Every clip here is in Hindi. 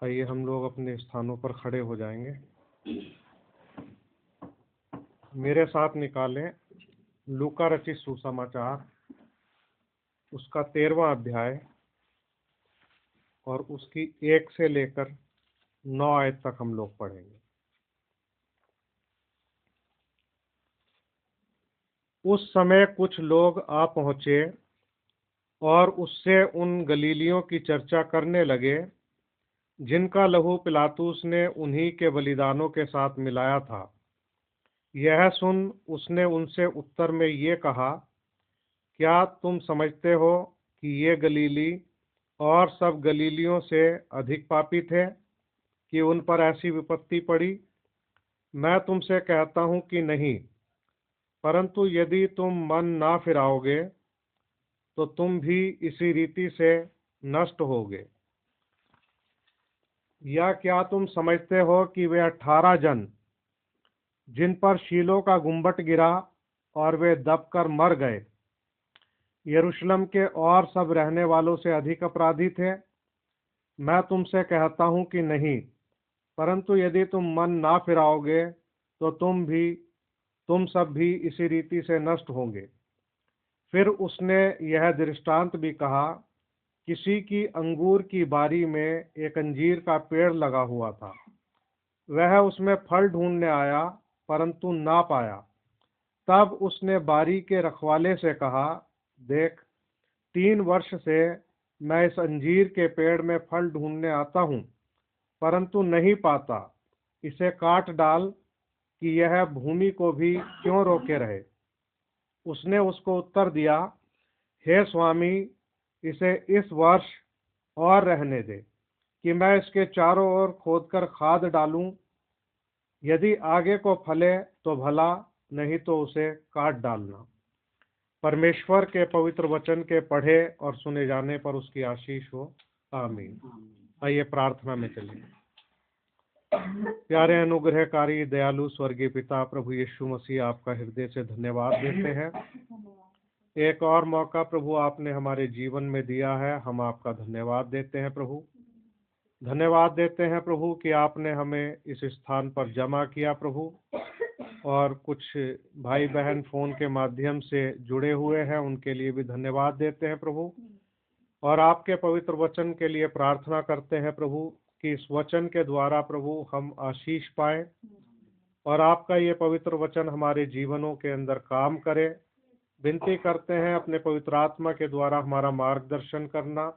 आइए हम लोग अपने स्थानों पर खड़े हो जाएंगे। मेरे साथ निकालें लूका रचित सुसमाचार, उसका 13वां अध्याय और उसकी 1 से लेकर 9 आयत तक हम लोग पढ़ेंगे। उस समय कुछ लोग आ पहुंचे और उससे उन गलीलियों की चर्चा करने लगे जिनका लहू पिलातुस ने उन्हीं के बलिदानों के साथ मिलाया था। यह सुन उसने उनसे उत्तर में ये कहा, क्या तुम समझते हो कि ये गलीली और सब गलीलियों से अधिक पापी थे कि उन पर ऐसी विपत्ति पड़ी? मैं तुमसे कहता हूँ कि नहीं, परंतु यदि तुम मन ना फिराओगे तो तुम भी इसी रीति से नष्ट होगे। या क्या तुम समझते हो कि वे 18 जन जिन पर शीलो का गुम्बट गिरा और वे दबकर मर गए, यरूशलेम के और सब रहने वालों से अधिक अपराधी थे? मैं तुमसे कहता हूँ कि नहीं, परंतु यदि तुम मन ना फिराओगे तो तुम सब भी इसी रीति से नष्ट होंगे। फिर उसने यह दृष्टांत भी कहा, किसी की अंगूर की बारी में एक अंजीर का पेड़ लगा हुआ था। वह उसमें फल ढूंढने आया, परंतु ना पाया। तब उसने बारी के रखवाले से कहा, देख, 3 वर्ष से मैं इस अंजीर के पेड़ में फल ढूंढने आता हूँ, परंतु नहीं पाता। इसे काट डाल कि यह भूमि को भी क्यों रोके रहे। उसने उसको उत्तर दिया, हे स्वामी, इसे इस वर्ष और रहने दे कि मैं इसके चारों ओर खोदकर खाद डालूं। यदि आगे को फले तो भला, नहीं तो उसे काट डालना। परमेश्वर के पवित्र वचन के पढ़े और सुने जाने पर उसकी आशीष हो। आमीन। आइए प्रार्थना में चलिए। प्यारे अनुग्रहकारी दयालु स्वर्गीय पिता प्रभु यीशु मसीह, आपका हृदय से धन्यवाद देते हैं। एक और मौका प्रभु आपने हमारे जीवन में दिया है, हम आपका धन्यवाद देते हैं प्रभु। धन्यवाद देते हैं प्रभु कि आपने हमें इस स्थान पर जमा किया प्रभु, और कुछ भाई बहन फोन के माध्यम से जुड़े हुए हैं, उनके लिए भी धन्यवाद देते हैं प्रभु। और आपके पवित्र वचन के लिए प्रार्थना करते हैं प्रभु कि इस वचन के द्वारा प्रभु हम आशीष पाए और आपका ये पवित्र वचन हमारे जीवनों के अंदर काम करे। विनती करते हैं अपने पवित्र आत्मा के द्वारा हमारा मार्गदर्शन करना,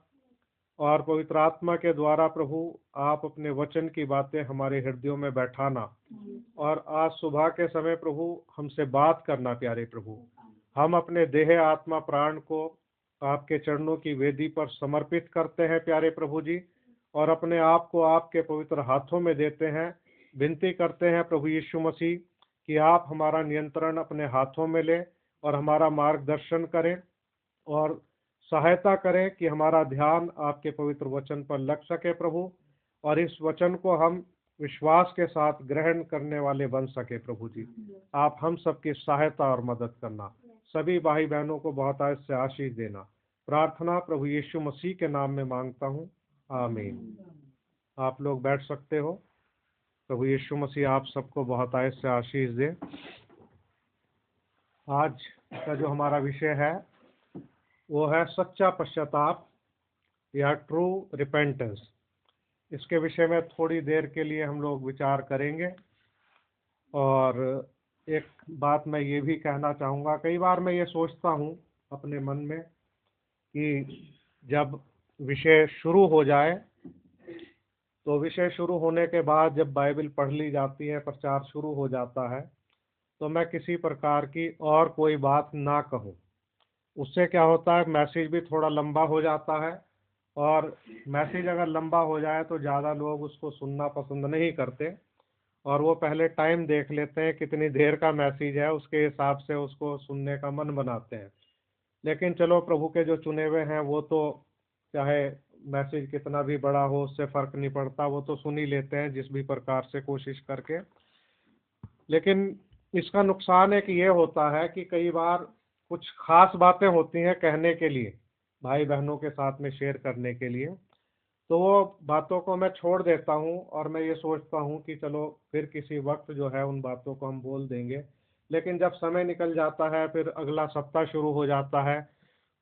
और पवित्र आत्मा के द्वारा प्रभु आप अपने वचन की बातें हमारे हृदयों में बैठाना, और आज सुबह के समय प्रभु हमसे बात करना। प्यारे प्रभु, हम अपने देह आत्मा प्राण को आपके चरणों की वेदी पर समर्पित करते हैं प्यारे प्रभु जी, और अपने आप को आपके पवित्र हाथों में देते हैं। विनती करते हैं प्रभु यीशु मसीह कि आप हमारा नियंत्रण अपने हाथों में लें और हमारा मार्गदर्शन करें और सहायता करें कि हमारा ध्यान आपके पवित्र वचन पर लग सके प्रभु, और इस वचन को हम विश्वास के साथ ग्रहण करने वाले बन सके प्रभु जी। आप हम सबकी सहायता और मदद करना। सभी भाई बहनों को बहुतायत से आशीष देना। प्रार्थना प्रभु यीशु मसीह के नाम में मांगता हूँ, आमीन। आप लोग बैठ सकते हो। प्रभु यीशु मसीह आप सबको बहुतायत से आशीष दे। आज का जो हमारा विषय है वो है सच्चा पश्चाताप या ट्रू रिपेंटेंस। इसके विषय में थोड़ी देर के लिए हम लोग विचार करेंगे। और एक बात मैं ये भी कहना चाहूँगा, कई बार मैं ये सोचता हूँ अपने मन में कि जब विषय शुरू हो जाए तो विषय शुरू होने के बाद जब बाइबल पढ़ ली जाती है, प्रचार शुरू हो जाता है, तो मैं किसी प्रकार की और कोई बात ना कहूँ। उससे क्या होता है, मैसेज भी थोड़ा लंबा हो जाता है, और मैसेज अगर लंबा हो जाए तो ज़्यादा लोग उसको सुनना पसंद नहीं करते, और वो पहले टाइम देख लेते हैं कितनी देर का मैसेज है, उसके हिसाब से उसको सुनने का मन बनाते हैं। लेकिन चलो, प्रभु के जो चुने हुए हैं वो तो चाहे मैसेज कितना भी बड़ा हो उससे फ़र्क नहीं पड़ता, वो तो सुन ही लेते हैं जिस भी प्रकार से कोशिश करके। लेकिन इसका नुकसान एक ये होता है कि कई बार कुछ खास बातें होती हैं कहने के लिए, भाई बहनों के साथ में शेयर करने के लिए, तो वो बातों को मैं छोड़ देता हूँ और मैं ये सोचता हूँ कि चलो फिर किसी वक्त जो है उन बातों को हम बोल देंगे। लेकिन जब समय निकल जाता है, फिर अगला सप्ताह शुरू हो जाता है,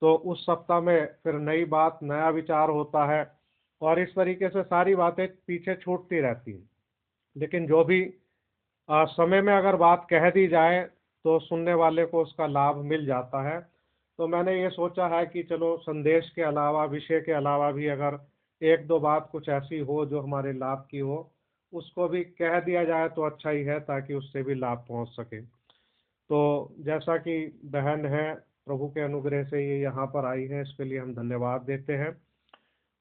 तो उस सप्ताह में फिर नई बात, नया विचार होता है और इस तरीके से सारी बातें पीछे छूटती रहती हैं। लेकिन जो भी समय में अगर बात कह दी जाए तो सुनने वाले को उसका लाभ मिल जाता है। तो मैंने ये सोचा है कि चलो संदेश के अलावा, विषय के अलावा भी अगर एक दो बात कुछ ऐसी हो जो हमारे लाभ की हो, उसको भी कह दिया जाए तो अच्छा ही है, ताकि उससे भी लाभ पहुंच सके। तो जैसा कि बहन है, प्रभु के अनुग्रह से ये यहाँ पर आई है, इसके लिए हम धन्यवाद देते हैं।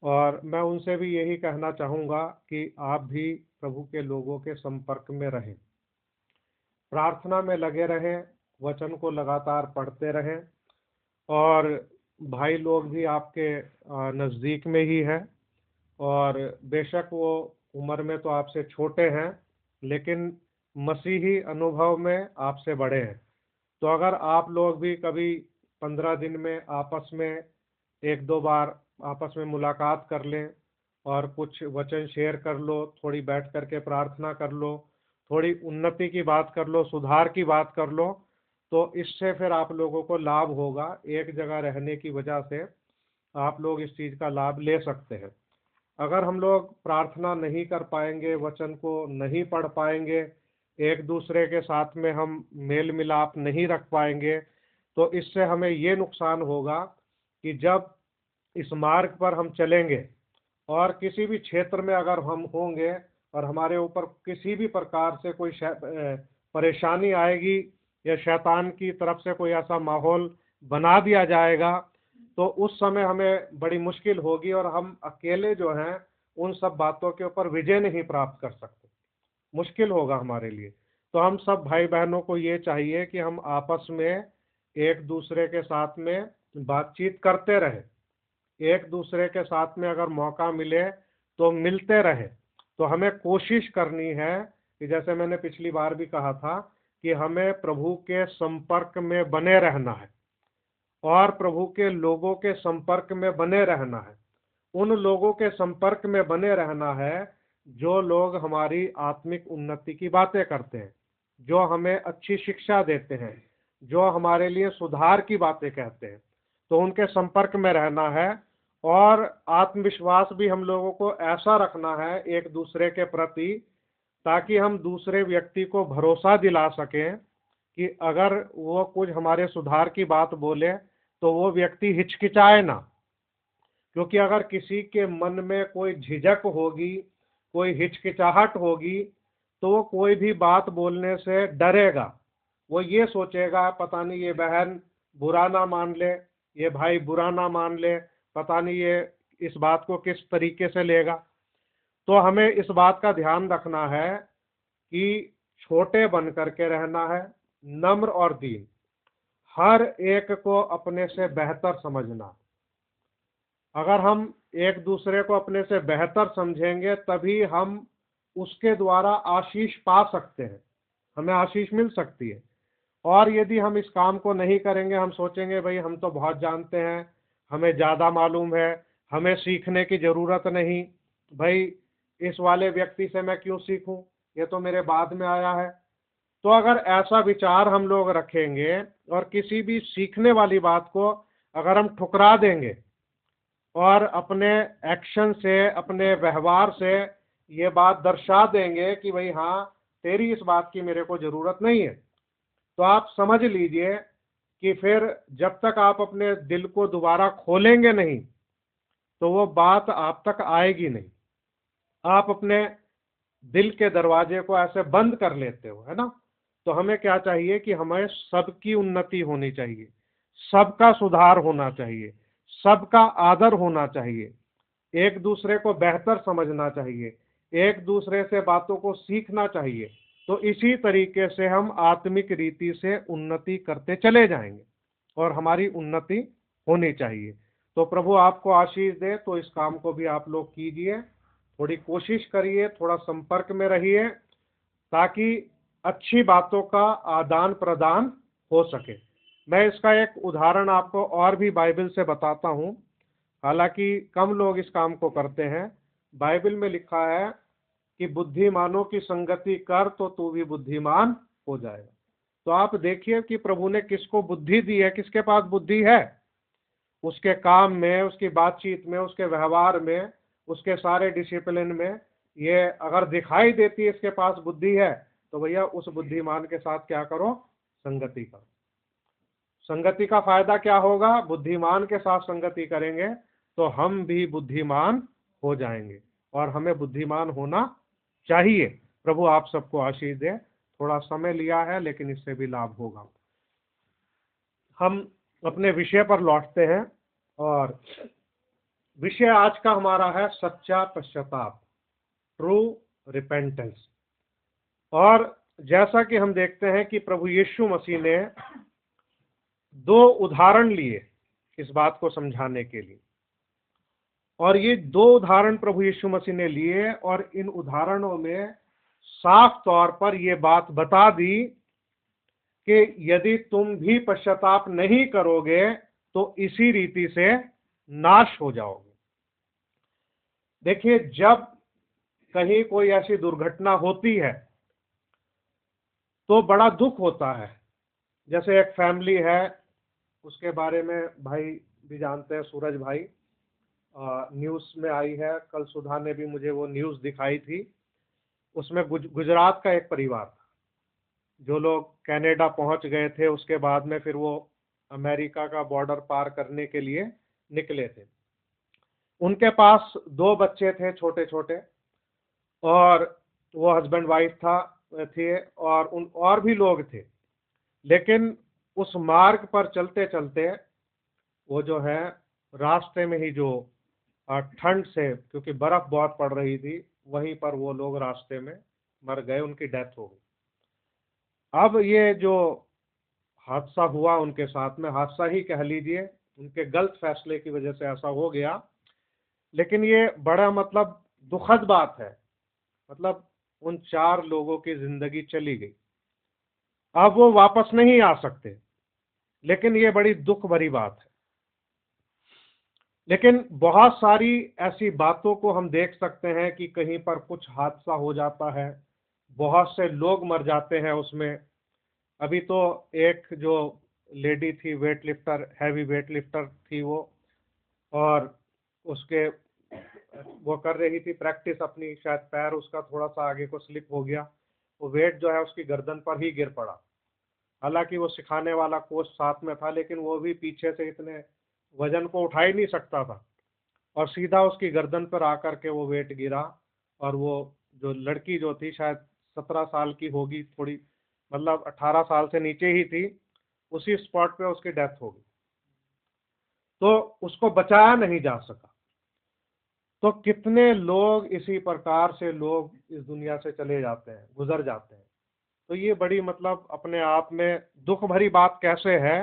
और मैं उनसे भी यही कहना चाहूँगा कि आप भी प्रभु के लोगों के संपर्क में रहें, प्रार्थना में लगे रहें, वचन को लगातार पढ़ते रहें। और भाई लोग भी आपके नज़दीक में ही है, और बेशक वो उम्र में तो आपसे छोटे हैं, लेकिन मसीही अनुभव में आपसे बड़े हैं। तो अगर आप लोग भी कभी 15 दिन में आपस में एक दो बार आपस में मुलाकात कर लें और कुछ वचन शेयर कर लो, थोड़ी बैठ करके प्रार्थना कर लो, थोड़ी उन्नति की बात कर लो, सुधार की बात कर लो, तो इससे फिर आप लोगों को लाभ होगा। एक जगह रहने की वजह से आप लोग इस चीज़ का लाभ ले सकते हैं। अगर हम लोग प्रार्थना नहीं कर पाएंगे, वचन को नहीं पढ़ पाएंगे, एक दूसरे के साथ में हम मेल मिलाप नहीं रख पाएंगे, तो इससे हमें ये नुकसान होगा कि जब इस मार्ग पर हम चलेंगे और किसी भी क्षेत्र में अगर हम होंगे और हमारे ऊपर किसी भी प्रकार से कोई परेशानी आएगी या शैतान की तरफ से कोई ऐसा माहौल बना दिया जाएगा, तो उस समय हमें बड़ी मुश्किल होगी और हम अकेले जो हैं उन सब बातों के ऊपर विजय नहीं प्राप्त कर सकते, मुश्किल होगा हमारे लिए। तो हम सब भाई बहनों को ये चाहिए कि हम आपस में एक दूसरे के साथ में बातचीत करते रहें, एक दूसरे के साथ में अगर मौका मिले तो मिलते रहे। तो हमें कोशिश करनी है कि जैसे मैंने पिछली बार भी कहा था कि हमें प्रभु के संपर्क में बने रहना है और प्रभु के लोगों के संपर्क में बने रहना है। उन लोगों के संपर्क में बने रहना है जो लोग हमारी आत्मिक उन्नति की बातें करते हैं, जो हमें अच्छी शिक्षा देते हैं, जो हमारे लिए सुधार की बातें कहते हैं। तो उनके संपर्क में रहना है और आत्मविश्वास भी हम लोगों को ऐसा रखना है एक दूसरे के प्रति, ताकि हम दूसरे व्यक्ति को भरोसा दिला सकें कि अगर वो कुछ हमारे सुधार की बात बोले तो वो व्यक्ति हिचकिचाए ना। क्योंकि अगर किसी के मन में कोई झिझक होगी, कोई हिचकिचाहट होगी, तो वो कोई भी बात बोलने से डरेगा। वो ये सोचेगा पता नहीं ये बहन बुरा ना मान ले, ये भाई बुरा ना मान ले, पता नहीं ये इस बात को किस तरीके से लेगा। तो हमें इस बात का ध्यान रखना है कि छोटे बन करके रहना है, नम्र और दीन, हर एक को अपने से बेहतर समझना। अगर हम एक दूसरे को अपने से बेहतर समझेंगे तभी हम उसके द्वारा आशीष पा सकते हैं, हमें आशीष मिल सकती है। और यदि हम इस काम को नहीं करेंगे, हम सोचेंगे भाई हम तो बहुत जानते हैं, हमें ज़्यादा मालूम है, हमें सीखने की ज़रूरत नहीं, भाई इस वाले व्यक्ति से मैं क्यों सीखूं, ये तो मेरे बाद में आया है। तो अगर ऐसा विचार हम लोग रखेंगे और किसी भी सीखने वाली बात को अगर हम ठुकरा देंगे और अपने एक्शन से, अपने व्यवहार से ये बात दर्शा देंगे कि भाई हाँ तेरी इस बात की मेरे को ज़रूरत नहीं है, तो आप समझ लीजिए कि फिर जब तक आप अपने दिल को दोबारा खोलेंगे नहीं तो वो बात आप तक आएगी नहीं। आप अपने दिल के दरवाजे को ऐसे बंद कर लेते हो, है ना। तो हमें क्या चाहिए कि हमें सबकी उन्नति होनी चाहिए, सबका सुधार होना चाहिए, सबका आदर होना चाहिए, एक दूसरे को बेहतर समझना चाहिए, एक दूसरे से बातों को सीखना चाहिए। तो इसी तरीके से हम आत्मिक रीति से उन्नति करते चले जाएंगे और हमारी उन्नति होनी चाहिए। तो प्रभु आपको आशीष दे। तो इस काम को भी आप लोग कीजिए, थोड़ी कोशिश करिए, थोड़ा संपर्क में रहिए, ताकि अच्छी बातों का आदान प्रदान हो सके। मैं इसका एक उदाहरण आपको और भी बाइबल से बताता हूँ। हालांकि कम लोग इस काम को करते हैं। बाइबल में लिखा है कि बुद्धिमानों की संगति कर तो तू भी बुद्धिमान हो जाएगा। तो आप देखिए कि प्रभु ने किसको बुद्धि दी है, किसके पास बुद्धि है, उसके काम में, उसकी बातचीत में, उसके व्यवहार में, उसके सारे डिसिप्लिन में। ये अगर दिखाई देती है इसके पास बुद्धि है, तो भैया उस बुद्धिमान के साथ क्या करो, संगति करो। संगति का फायदा क्या होगा, बुद्धिमान के साथ संगति करेंगे तो हम भी बुद्धिमान हो जाएंगे, और हमें बुद्धिमान होना चाहिए। प्रभु आप सबको आशीष दे। थोड़ा समय लिया है लेकिन इससे भी लाभ होगा। हम अपने विषय पर लौटते हैं, और विषय आज का हमारा है सच्चा पश्चाताप, ट्रू रिपेंटेंस। और जैसा कि हम देखते हैं कि प्रभु यीशु मसीह ने 2 उदाहरण लिए इस बात को समझाने के लिए, और ये 2 उदाहरण प्रभु यीशु मसीह ने लिए, और इन उदाहरणों में साफ तौर पर यह बात बता दी कि यदि तुम भी पश्चाताप नहीं करोगे तो इसी रीति से नाश हो जाओगे। देखिए, जब कहीं कोई ऐसी दुर्घटना होती है तो बड़ा दुख होता है। जैसे एक फैमिली है, उसके बारे में भाई भी जानते हैं, सूरज भाई, न्यूज़ में आई है, कल सुधा ने भी मुझे वो न्यूज़ दिखाई थी। उसमें गुजरात का एक परिवार था, जो लोग कनाडा पहुंच गए थे, उसके बाद में फिर वो अमेरिका का बॉर्डर पार करने के लिए निकले थे। उनके पास 2 बच्चे थे छोटे छोटे, और वो हस्बैंड वाइफ थे, और भी लोग थे। लेकिन उस मार्ग पर चलते चलते वो जो है, रास्ते में ही जो ठंड से, क्योंकि बर्फ बहुत पड़ रही थी, वहीं पर वो लोग रास्ते में मर गए, उनकी डेथ हो गई। अब ये जो हादसा हुआ उनके साथ में, हादसा ही कह लीजिए, उनके गलत फैसले की वजह से ऐसा हो गया। लेकिन ये बड़ा मतलब दुखद बात है, मतलब उन 4 लोगों की जिंदगी चली गई। अब वो वापस नहीं आ सकते, लेकिन ये बड़ी दुख भरी बात है। लेकिन बहुत सारी ऐसी बातों को हम देख सकते हैं कि कहीं पर कुछ हादसा हो जाता है, बहुत से लोग मर जाते हैं उसमें। अभी तो एक जो लेडी थी, weight lifter, heavy weight lifter थी वो, और उसके वो कर रही थी प्रैक्टिस अपनी, शायद पैर उसका थोड़ा सा आगे को स्लिप हो गया, वो वेट जो है उसकी गर्दन पर ही गिर पड़ा। हालांकि वो सिखाने वाला कोच साथ में था, लेकिन वो भी पीछे से इतने वजन को उठा ही नहीं सकता था, और सीधा उसकी गर्दन पर आकर के वो वेट गिरा। और वो जो लड़की जो थी, शायद 17 साल की होगी, थोड़ी मतलब 18 साल से नीचे ही थी, उसी स्पॉट पे उसकी डेथ हो गई। तो उसको बचाया नहीं जा सका। तो कितने लोग इसी प्रकार से लोग इस दुनिया से चले जाते हैं, गुजर जाते हैं। तो ये बड़ी मतलब अपने आप में दुख भरी बात कैसे है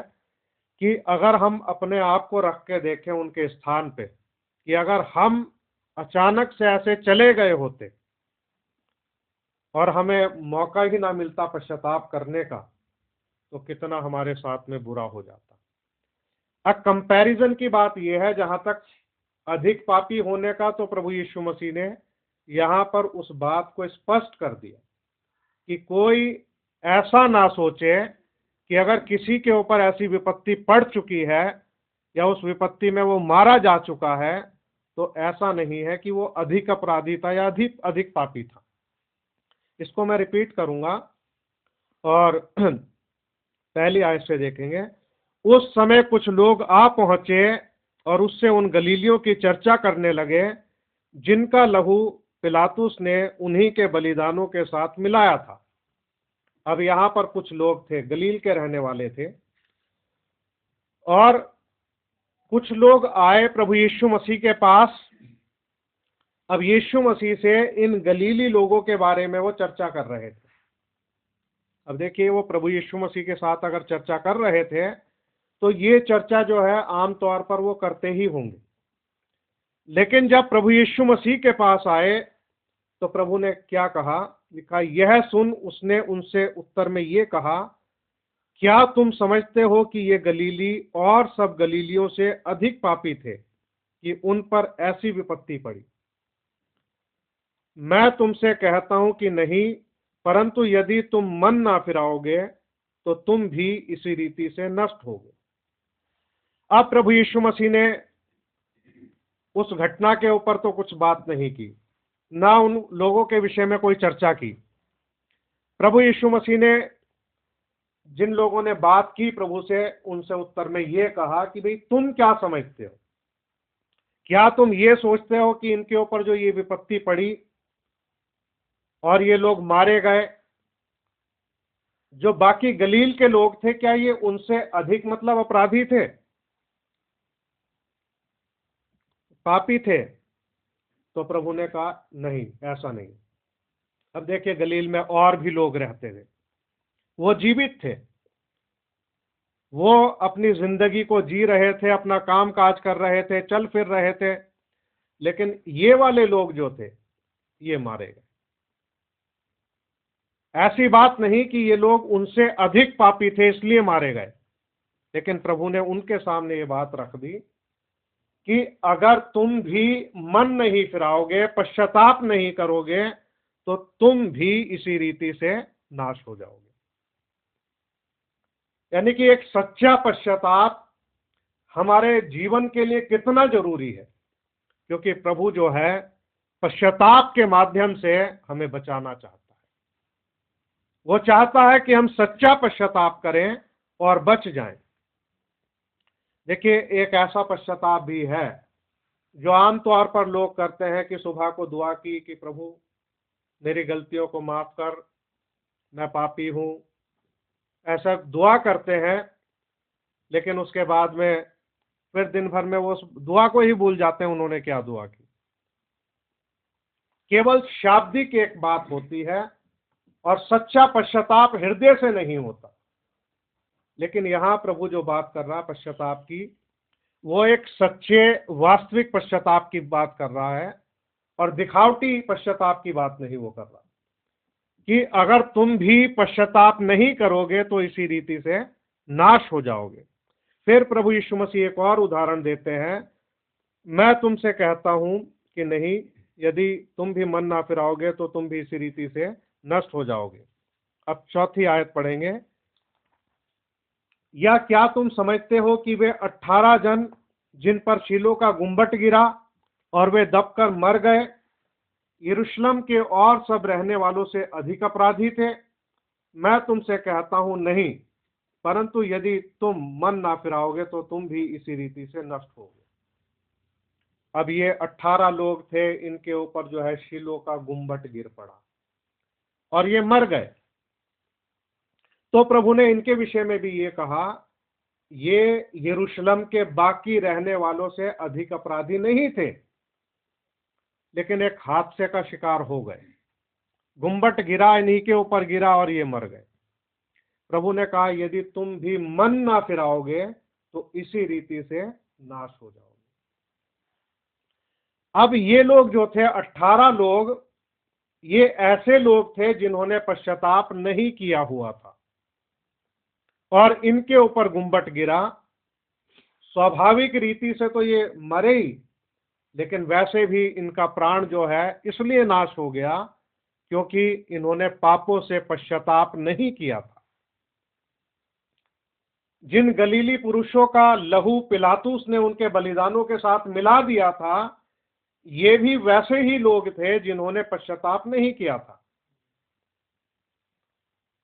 कि अगर हम अपने आप को रख के देखें उनके स्थान पे, कि अगर हम अचानक से ऐसे चले गए होते और हमें मौका ही ना मिलता पश्चाताप करने का, तो कितना हमारे साथ में बुरा हो जाता। अब कंपैरिजन की बात यह है, जहां तक अधिक पापी होने का, तो प्रभु यीशु मसीह ने यहां पर उस बात को स्पष्ट कर दिया कि कोई ऐसा ना सोचे कि अगर किसी के ऊपर ऐसी विपत्ति पड़ चुकी है या उस विपत्ति में वो मारा जा चुका है, तो ऐसा नहीं है कि वो अधिक अपराधी था या अधिक पापी था। इसको मैं रिपीट करूंगा, और पहली आयत से देखेंगे। उस समय कुछ लोग आ पहुंचे और उससे उन गलीलियों की चर्चा करने लगे जिनका लहू पिलातुस ने उन्हीं के बलिदानों के साथ मिलाया था। अब यहां पर कुछ लोग थे, गलील के रहने वाले थे, और कुछ लोग आए प्रभु यीशु मसीह के पास। अब यीशु मसीह से इन गलीली लोगों के बारे में वो चर्चा कर रहे थे। अब देखिए, वो प्रभु यीशु मसीह के साथ अगर चर्चा कर रहे थे तो ये चर्चा जो है आमतौर पर वो करते ही होंगे। लेकिन जब प्रभु यीशु मसीह के पास आए तो प्रभु ने क्या कहा, लिखा, यह सुन उसने उनसे उत्तर में ये कहा, क्या तुम समझते हो कि ये गलीली और सब गलीलियों से अधिक पापी थे कि उन पर ऐसी विपत्ति पड़ी। मैं तुमसे कहता हूं कि नहीं, परंतु यदि तुम मन ना फिराओगे तो तुम भी इसी रीति से नष्ट होगे। अब प्रभु यीशु मसीह ने उस घटना के ऊपर तो कुछ बात नहीं की, ना उन लोगों के विषय में कोई चर्चा की। प्रभु यीशु मसीह ने जिन लोगों ने बात की प्रभु से, उनसे उत्तर में यह कहा कि भाई तुम क्या समझते हो? क्या तुम ये सोचते हो कि इनके ऊपर जो ये विपत्ति पड़ी और ये लोग मारे गए, जो बाकी गलील के लोग थे, क्या ये उनसे अधिक मतलब अपराधी थे, पापी थे? तो प्रभु ने कहा नहीं, ऐसा नहीं। अब देखिए, गलील में और भी लोग रहते थे, वो जीवित थे, वो अपनी जिंदगी को जी रहे थे, अपना काम काज कर रहे थे, चल फिर रहे थे, लेकिन ये वाले लोग जो थे ये मारे गए। ऐसी बात नहीं कि ये लोग उनसे अधिक पापी थे इसलिए मारे गए, लेकिन प्रभु ने उनके सामने ये बात रख दी कि अगर तुम भी मन नहीं फिराओगे, पश्चाताप नहीं करोगे, तो तुम भी इसी रीति से नाश हो जाओगे। यानी कि एक सच्चा पश्चाताप हमारे जीवन के लिए कितना जरूरी है, क्योंकि प्रभु जो है पश्चाताप के माध्यम से हमें बचाना चाहता है। वो चाहता है कि हम सच्चा पश्चाताप करें और बच जाएं। देखिए, एक ऐसा पश्चाताप भी है जो आमतौर पर लोग करते हैं कि सुबह को दुआ की कि प्रभु मेरी गलतियों को माफ कर, मैं पापी हूं, ऐसा दुआ करते हैं, लेकिन उसके बाद में फिर दिन भर में वो उस दुआ को ही भूल जाते हैं उन्होंने क्या दुआ की। केवल शाब्दिक एक बात होती है और सच्चा पश्चाताप हृदय से नहीं होता। लेकिन यहां प्रभु जो बात कर रहा है पश्चाताप की, वो एक सच्चे वास्तविक पश्चाताप की बात कर रहा है और दिखावटी पश्चाताप की बात नहीं वो कर रहा, कि अगर तुम भी पश्चाताप नहीं करोगे तो इसी रीति से नाश हो जाओगे। फिर प्रभु यीशु मसीह एक और उदाहरण देते हैं, मैं तुमसे कहता हूं कि नहीं, यदि तुम भी मन ना फिराओगे तो तुम भी इसी रीति से नष्ट हो जाओगे। अब चौथी आयत पढ़ेंगे। या क्या तुम समझते हो कि वे 18 जन जिन पर शीलो का गुंबट गिरा और वे दबकर मर गए, यरूशलेम के और सब रहने वालों से अधिक अपराधी थे? मैं तुमसे कहता हूं नहीं, परंतु यदि तुम मन ना फिराओगे तो तुम भी इसी रीति से नष्ट होगे। अब ये 18 लोग थे, इनके ऊपर जो है शीलो का गुंबट गिर पड़ा और ये मर गए। तो प्रभु ने इनके विषय में भी ये कहा, ये यरूशलेम के बाकी रहने वालों से अधिक अपराधी नहीं थे, लेकिन एक हादसे का शिकार हो गए। गुंबट गिरा, इन्हीं के ऊपर गिरा और ये मर गए। प्रभु ने कहा यदि तुम भी मन ना फिराओगे तो इसी रीति से नाश हो जाओगे। अब ये लोग जो थे 18 लोग, ये ऐसे लोग थे जिन्होंने पश्चाताप नहीं किया हुआ था और इनके ऊपर गुंबट गिरा। स्वाभाविक रीति से तो ये मरे ही, लेकिन वैसे भी इनका प्राण जो है इसलिए नाश हो गया क्योंकि इन्होंने पापों से पश्चाताप नहीं किया था। जिन गलीली पुरुषों का लहू पिलातुस ने उनके बलिदानों के साथ मिला दिया था, ये भी वैसे ही लोग थे जिन्होंने पश्चाताप नहीं किया था।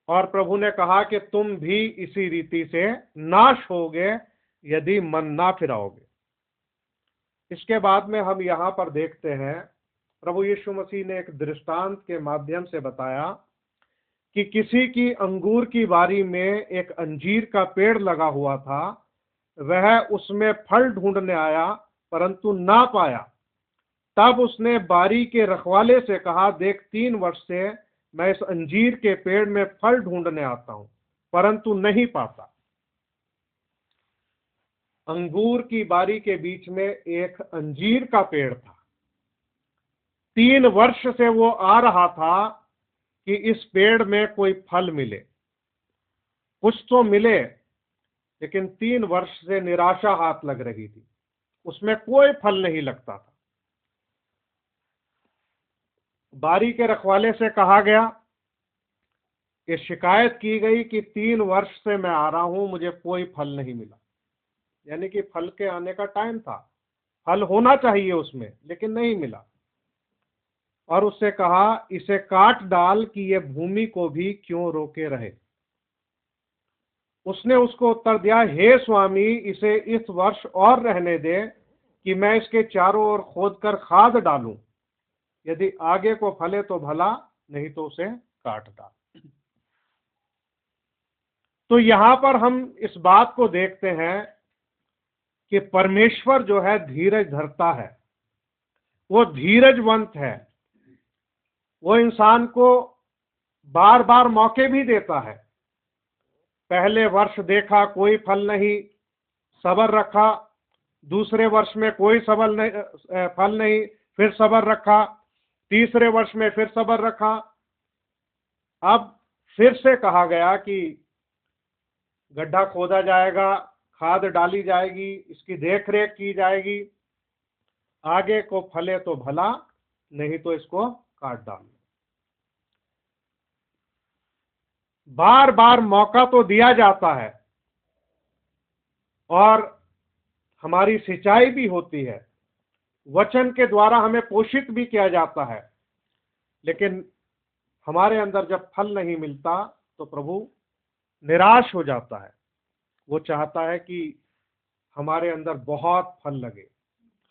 और प्रभु ने कहा कि तुम भी इसी रीति से नाश होगे यदि मन ना फिराओगे। इसके बाद में हम यहां पर देखते हैं, प्रभु यीशु मसीह ने एक दृष्टांत के माध्यम से बताया कि किसी की अंगूर की बारी में एक अंजीर का पेड़ लगा हुआ था। वह उसमें फल ढूंढने आया परंतु ना पाया। तब उसने बारी के रखवाले से कहा, देख 3 वर्ष से मैं इस अंजीर के पेड़ में फल ढूंढने आता हूं परंतु नहीं पाता। अंगूर की बारी के बीच में एक अंजीर का पेड़ था। 3 वर्ष से वो आ रहा था कि इस पेड़ में कोई फल मिले, कुछ तो मिले, लेकिन 3 वर्ष से निराशा हाथ लग रही थी। उसमें कोई फल नहीं लगता था। बारी के रखवाले से कहा गया कि शिकायत की गई कि 3 वर्ष से मैं आ रहा हूं, मुझे कोई फल नहीं मिला। यानी कि फल के आने का टाइम था, फल होना चाहिए उसमें, लेकिन नहीं मिला। और उससे कहा, इसे काट डाल कि ये भूमि को भी क्यों रोके रहे। उसने उसको उत्तर दिया, हे स्वामी, इसे इस वर्ष और रहने दे कि मैं इसके चारों ओर खोद कर खाद डालूं। यदि आगे को फले तो भला, नहीं तो उसे काट डाल। तो यहां पर हम इस बात को देखते हैं कि परमेश्वर जो है धीरज धरता है, वो धीरजवंत है। वो इंसान को बार बार मौके भी देता है। पहले वर्ष देखा कोई फल नहीं, सब्र रखा। दूसरे वर्ष में कोई फल नहीं, फिर सब्र रखा। तीसरे वर्ष में फिर सब्र रखा। अब फिर से कहा गया कि गड्ढा खोदा जाएगा, खाद डाली जाएगी, इसकी देखरेख की जाएगी, आगे को फले तो भला, नहीं तो इसको काट डालना। बार बार मौका तो दिया जाता है और हमारी सिंचाई भी होती है, वचन के द्वारा हमें पोषित भी किया जाता है, लेकिन हमारे अंदर जब फल नहीं मिलता तो प्रभु निराश हो जाता है। वो चाहता है कि हमारे अंदर बहुत फल लगे,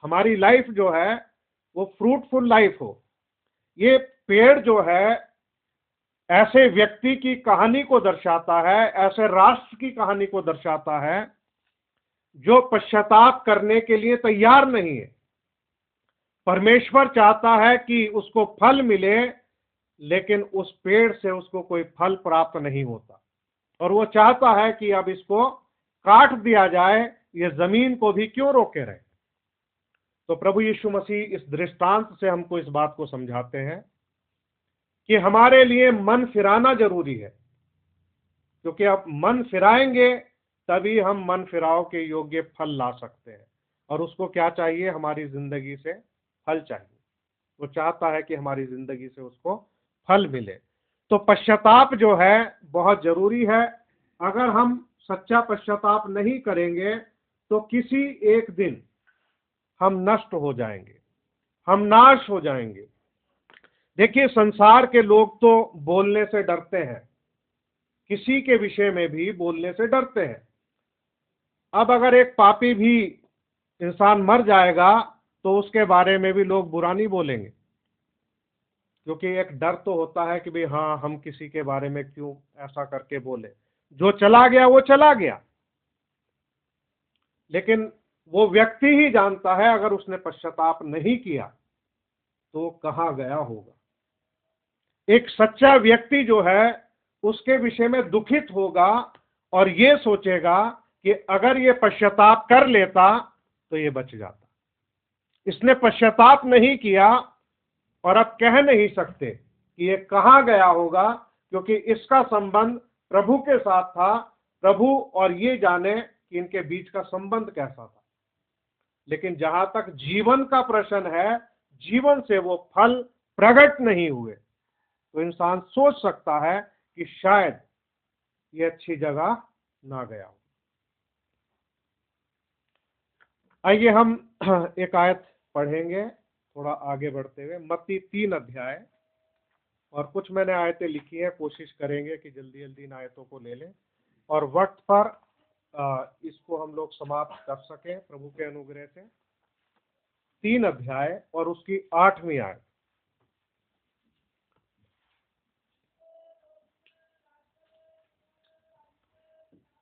हमारी लाइफ जो है वो फ्रूटफुल लाइफ हो। ये पेड़ जो है ऐसे व्यक्ति की कहानी को दर्शाता है, ऐसे राष्ट्र की कहानी को दर्शाता है जो पश्चाताप करने के लिए तैयार नहीं है। परमेश्वर चाहता है कि उसको फल मिले, लेकिन उस पेड़ से उसको कोई फल प्राप्त नहीं होता, और वो चाहता है कि अब इसको काट दिया जाए, ये जमीन को भी क्यों रोके रहे। तो प्रभु यीशु मसीह इस दृष्टांत से हमको इस बात को समझाते हैं कि हमारे लिए मन फिराना जरूरी है, क्योंकि अब मन फिराएंगे तभी हम मन फिराव के योग्य फल ला सकते हैं। और उसको क्या चाहिए? हमारी जिंदगी से फल चाहिए। वो चाहता है कि हमारी जिंदगी से उसको फल मिले। तो पश्चाताप जो है बहुत जरूरी है। अगर हम सच्चा पश्चाताप नहीं करेंगे तो किसी एक दिन हम नष्ट हो जाएंगे, हम नाश हो जाएंगे। देखिए, संसार के लोग तो बोलने से डरते हैं, किसी के विषय में भी बोलने से डरते हैं। अब अगर एक पापी भी इंसान मर जाएगा तो उसके बारे में भी लोग बुरा नहीं बोलेंगे, क्योंकि एक डर तो होता है कि भाई हाँ, हम किसी के बारे में क्यों ऐसा करके बोले। जो चला गया वो चला गया, लेकिन वो व्यक्ति ही जानता है अगर उसने पश्चाताप नहीं किया तो कहाँ गया होगा। एक सच्चा व्यक्ति जो है उसके विषय में दुखित होगा और ये सोचेगा कि अगर ये पश्चाताप कर लेता तो ये बच जाता। इसने पश्चाताप नहीं किया और अब कह नहीं सकते कि ये कहाँ गया होगा, क्योंकि इसका संबंध प्रभु के साथ था। प्रभु और ये जाने कि इनके बीच का संबंध कैसा था। लेकिन जहां तक जीवन का प्रश्न है, जीवन से वो फल प्रकट नहीं हुए, तो इंसान सोच सकता है कि शायद ये अच्छी जगह ना गया हो। आइए हम एक आयत पढ़ेंगे थोड़ा आगे बढ़ते हुए, मत्ती 3 अध्याय। और कुछ मैंने आयतें लिखी हैं, कोशिश करेंगे कि जल्दी जल्दी इन आयतों को ले लें और वक्त पर इसको हम लोग समाप्त कर सकें प्रभु के अनुग्रह से। 3 अध्याय और उसकी 8वीं आयत।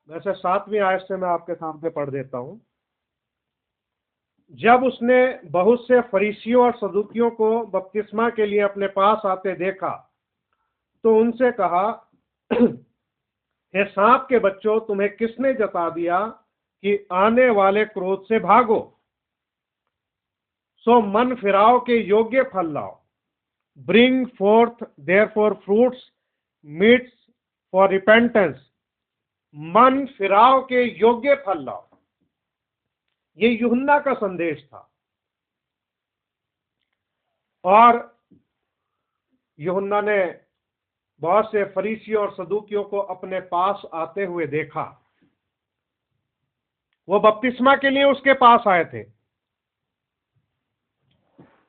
वैसे 7वीं आयत से मैं आपके सामने पढ़ देता हूं। जब उसने बहुत से फरीसियों और सदूकियों को बपतिस्मा के लिए अपने पास आते देखा तो उनसे कहा, हे सांप के बच्चों, तुम्हें किसने जता दिया कि आने वाले क्रोध से भागो? सो मन फिराव के योग्य फल लाओ। Bring fourth therefore fruits meets for repentance. मन फिराव के योग्य फल लाओ। ये यूहन्ना का संदेश था। और यूहन्ना ने बहुत से फरीसियों और सदूकियों को अपने पास आते हुए देखा। वो बपतिस्मा के लिए उसके पास आए थे,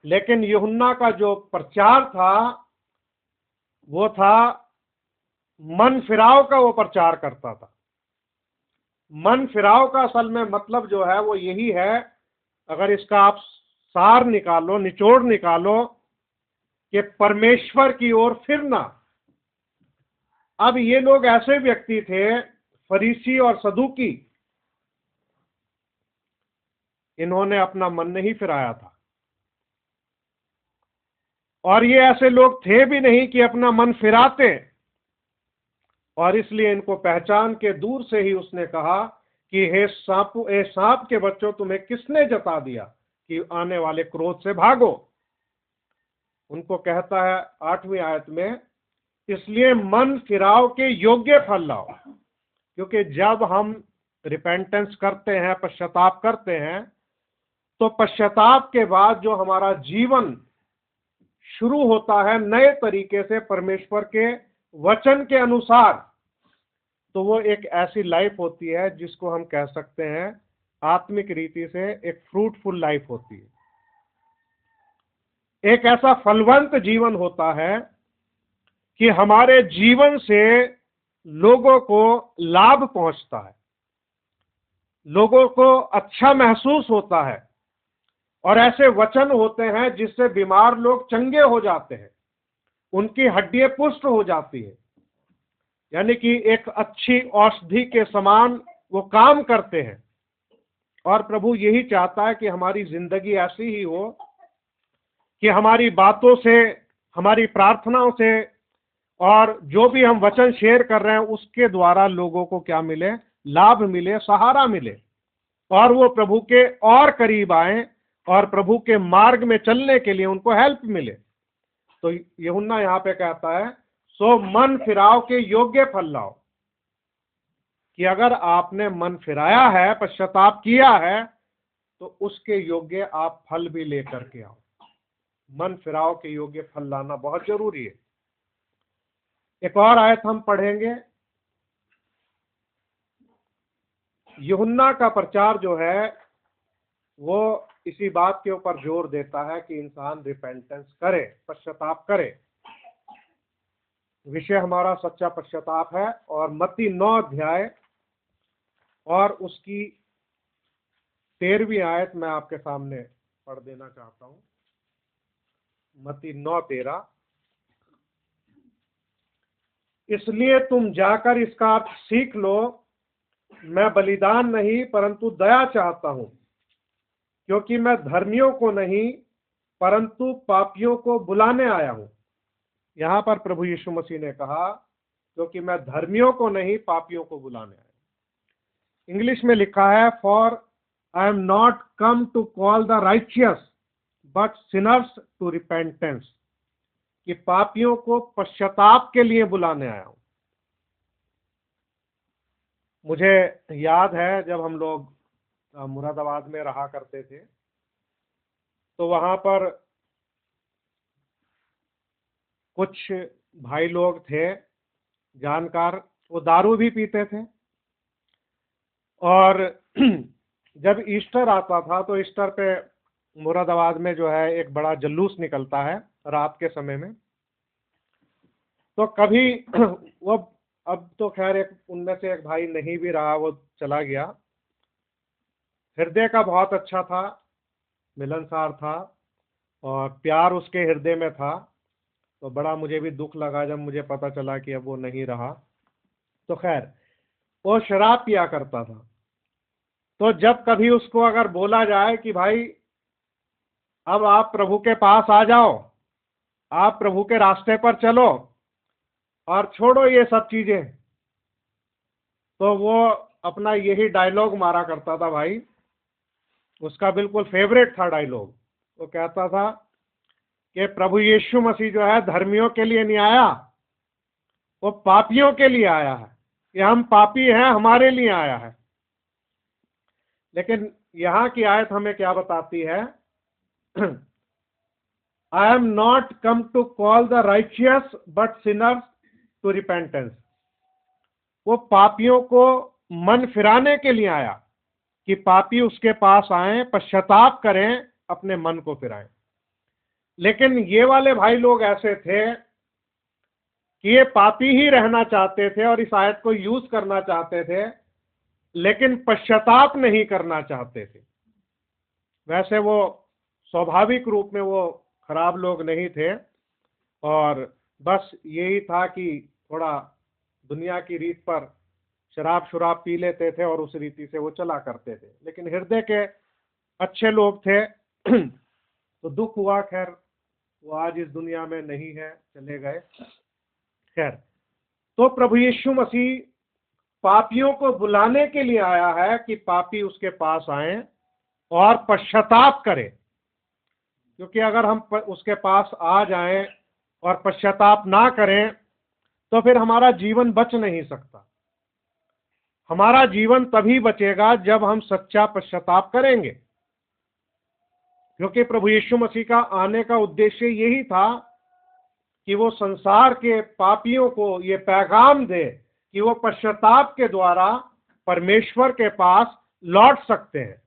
लेकिन यूहन्ना का जो प्रचार था वो था मन फिराव का। वो प्रचार करता था। मन फिराव का असल में मतलब जो है वो यही है, अगर इसका आप सार निकालो, निचोड़ निकालो, कि परमेश्वर की ओर फिरना। अब ये लोग ऐसे व्यक्ति थे, फरीसी और सदूकी, इन्होंने अपना मन नहीं फिराया था। और ये ऐसे लोग थे भी नहीं कि अपना मन फिराते, और इसलिए इनको पहचान के दूर से ही उसने कहा कि हे सांप के बच्चों, तुम्हें किसने जता दिया कि आने वाले क्रोध से भागो। उनको कहता है 8वीं आयत में, इसलिए मन फिराव के योग्य फल लाओ। क्योंकि जब हम रिपेंटेंस करते हैं, पश्चाताप करते हैं, तो पश्चाताप के बाद जो हमारा जीवन शुरू होता है नए तरीके से परमेश्वर के वचन के अनुसार, तो वो एक ऐसी लाइफ होती है जिसको हम कह सकते हैं आत्मिक रीति से एक फ्रूटफुल लाइफ होती है। एक ऐसा फलवंत जीवन होता है कि हमारे जीवन से लोगों को लाभ पहुंचता है, लोगों को अच्छा महसूस होता है, और ऐसे वचन होते हैं जिससे बीमार लोग चंगे हो जाते हैं, उनकी हड्डियां पुष्ट हो जाती है, यानी कि एक अच्छी औषधि के समान वो काम करते हैं। और प्रभु यही चाहता है कि हमारी जिंदगी ऐसी ही हो कि हमारी बातों से, हमारी प्रार्थनाओं से, और जो भी हम वचन शेयर कर रहे हैं उसके द्वारा लोगों को क्या मिले, लाभ मिले, सहारा मिले, और वो प्रभु के और करीब आए और प्रभु के मार्ग में चलने के लिए उनको हेल्प मिले। तो यूहन्ना यहाँ पे कहता है, सो मन फिराव के योग्य फल लाओ, कि अगर आपने मन फिराया है, पश्चाताप किया है, तो उसके योग्य आप फल भी लेकर के आओ। मन फिराव के योग्य फल लाना बहुत जरूरी है। एक और आयत हम पढ़ेंगे। यूहन्ना का प्रचार जो है वो इसी बात के ऊपर जोर देता है कि इंसान रिपेंटेंस करे, पश्चाताप करे। विषय हमारा सच्चा पश्चाताप है। और मत्ती 9 अध्याय और उसकी 13वीं आयत मैं आपके सामने पढ़ देना चाहता हूं। मत्ती 9:13, इसलिए तुम जाकर इसका अर्थ सीख लो, मैं बलिदान नहीं परंतु दया चाहता हूं, क्योंकि मैं धर्मियों को नहीं परंतु पापियों को बुलाने आया हूं। यहां पर प्रभु यीशु मसीह ने कहा, क्योंकि मैं धर्मियों को नहीं पापियों को बुलाने आया। इंग्लिश में लिखा है, for I am not come to call the righteous but sinners to repentance, कि पापियों को पश्चाताप के लिए बुलाने आया हूं। मुझे याद है जब हम लोग मुरादाबाद में रहा करते थे, तो वहां पर कुछ भाई लोग थे जानकार, वो दारू भी पीते थे। और जब ईस्टर आता था तो ईस्टर पे मुरादाबाद में जो है एक बड़ा जुलूस निकलता है रात के समय में। तो कभी वो, अब तो खैर एक उनमें से एक भाई नहीं भी रहा, वो चला गया। हृदय का बहुत अच्छा था, मिलनसार था, और प्यार उसके हृदय में था। तो बड़ा मुझे भी दुख लगा जब मुझे पता चला कि अब वो नहीं रहा। तो खैर वो शराब पिया करता था। तो जब कभी उसको अगर बोला जाए कि भाई अब आप प्रभु के पास आ जाओ, आप प्रभु के रास्ते पर चलो और छोड़ो ये सब चीजें, तो वो अपना यही डायलॉग मारा करता था भाई। उसका बिल्कुल फेवरेट था डायलॉग। वो कहता था कि प्रभु यीशु मसीह जो है धर्मियों के लिए नहीं आया, वो पापियों के लिए आया है। कि हम पापी हैं, हमारे लिए आया है। लेकिन यहाँ की आयत हमें क्या बताती है? I am not come to call the righteous but sinners to repentance. वो पापियों को मन फिराने के लिए आया कि पापी उसके पास आए, पश्चाताप करें, अपने मन को फिराएं। लेकिन ये वाले भाई लोग ऐसे थे कि ये पापी ही रहना चाहते थे और इस आयत को यूज करना चाहते थे, लेकिन पश्चाताप नहीं करना चाहते थे। वैसे वो स्वाभाविक रूप में वो खराब लोग नहीं थे, और बस यही था कि थोड़ा दुनिया की रीत पर शराब शुराब पी लेते थे और उस रीति से वो चला करते थे, लेकिन हृदय के अच्छे लोग थे। तो दुख हुआ, खैर वो आज इस दुनिया में नहीं है, चले गए। खैर, तो प्रभु यीशु मसीह पापियों को बुलाने के लिए आया है कि पापी उसके पास आए और पश्चाताप करें। क्योंकि अगर हम उसके पास आ जाएं और पश्चाताप ना करें तो फिर हमारा जीवन बच नहीं सकता। हमारा जीवन तभी बचेगा जब हम सच्चा पश्चाताप करेंगे। क्योंकि प्रभु यीशु मसीह का आने का उद्देश्य यही था कि वो संसार के पापियों को ये पैगाम दे कि वो पश्चाताप के द्वारा परमेश्वर के पास लौट सकते हैं